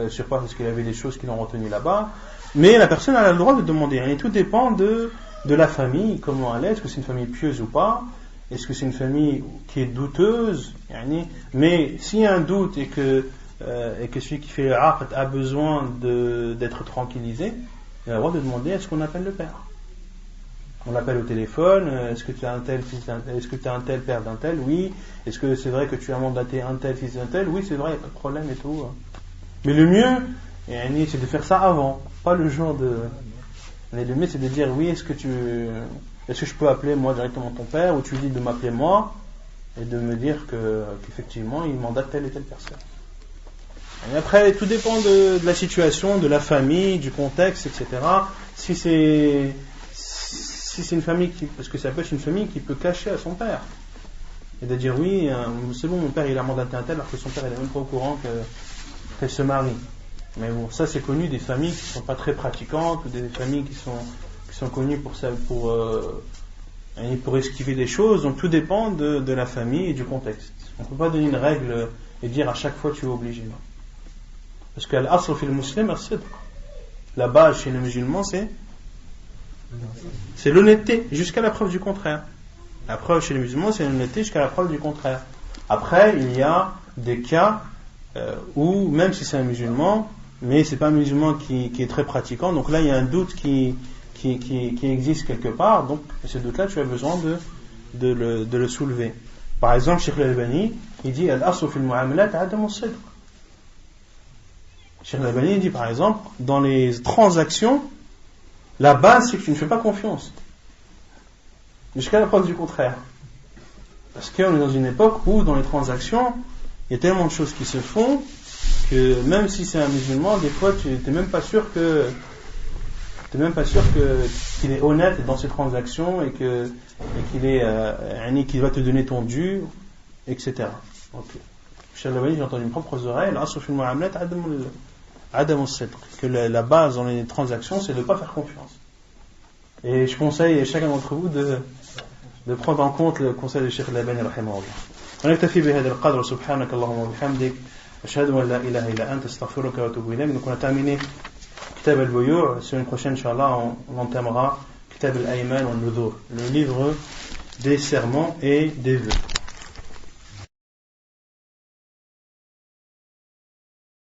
sur place parce qu'il avait des choses qui l'ont retenu là-bas. Mais la personne a le droit de demander. Et tout dépend de la famille, comment elle est, est-ce que c'est une famille pieuse ou pas, est-ce que c'est une famille qui est douteuse, mais s'il y a un doute et que celui qui fait l'aqd a besoin d'être tranquillisé, il a le droit de demander est-ce qu'on appelle le père. On l'appelle au téléphone, est-ce que tu as un tel fils d'un tel, est-ce que tu as un tel père d'un tel, oui, est-ce que c'est vrai que tu as mandaté un tel fils d'un tel, oui c'est vrai, il n'y a pas de problème et tout. Mais le mieux, c'est de faire ça avant, pas le jour de... Mais le mieux c'est de dire oui, est-ce que je peux appeler moi directement ton père, ou tu dis de m'appeler moi et de me dire qu'effectivement il mandate telle et telle personne. Et après tout dépend de la situation, de la famille, du contexte, etc. Si c'est une famille parce que ça peut être une famille qui peut cacher à son père et de dire oui c'est bon mon père il a mandaté un tel alors que son père il est même pas au courant qu'elle se marie. Mais bon, ça c'est connu des familles qui sont pas très pratiquantes ou des familles qui sont connues pour esquiver des choses. Donc tout dépend de la famille et du contexte. On peut pas donner une règle et dire à chaque fois tu es obligé. Non. Parce que l'asl fil muslim as-sidq. La base chez les musulmans c'est l'honnêteté jusqu'à la preuve du contraire. La preuve chez les musulmans c'est l'honnêteté jusqu'à la preuve du contraire. Après il y a des cas où même si c'est un musulman, mais c'est pas un musulman qui est très pratiquant, donc là il y a un doute qui existe quelque part, donc ce doute là tu as besoin de le soulever. Par exemple Cheikh Al-Albani il dit al-asl fil mu'amalat adam as-sidq. Cheikh Al-Albani dit par exemple dans les transactions la base c'est que tu ne fais pas confiance jusqu'à la preuve du contraire, parce qu'on est dans une époque où dans les transactions il y a tellement de choses qui se font que même si c'est un musulman, des fois tu n'es même pas sûr qu'il est honnête dans ses transactions et qu'il va te donner ton dû, etc. Donc, j'ai entendu mes propres oreilles, que la base dans les transactions c'est de ne pas faire confiance. Et je conseille à chacun d'entre vous de prendre en compte le conseil de Cheikh Al-Albani rahimahullah. ونكتفي بهذا القدر سبحانك اللهم وبحمدك أشهد أن لا إله إلا أنت أستغفرك وأتوب إليك. Donc on a terminé Kitab al-Buyu'. Semaine prochaine Inch'Allah on entamera Kitab al-Ayman wa al-Nudhur, le livre des serments et des vœux.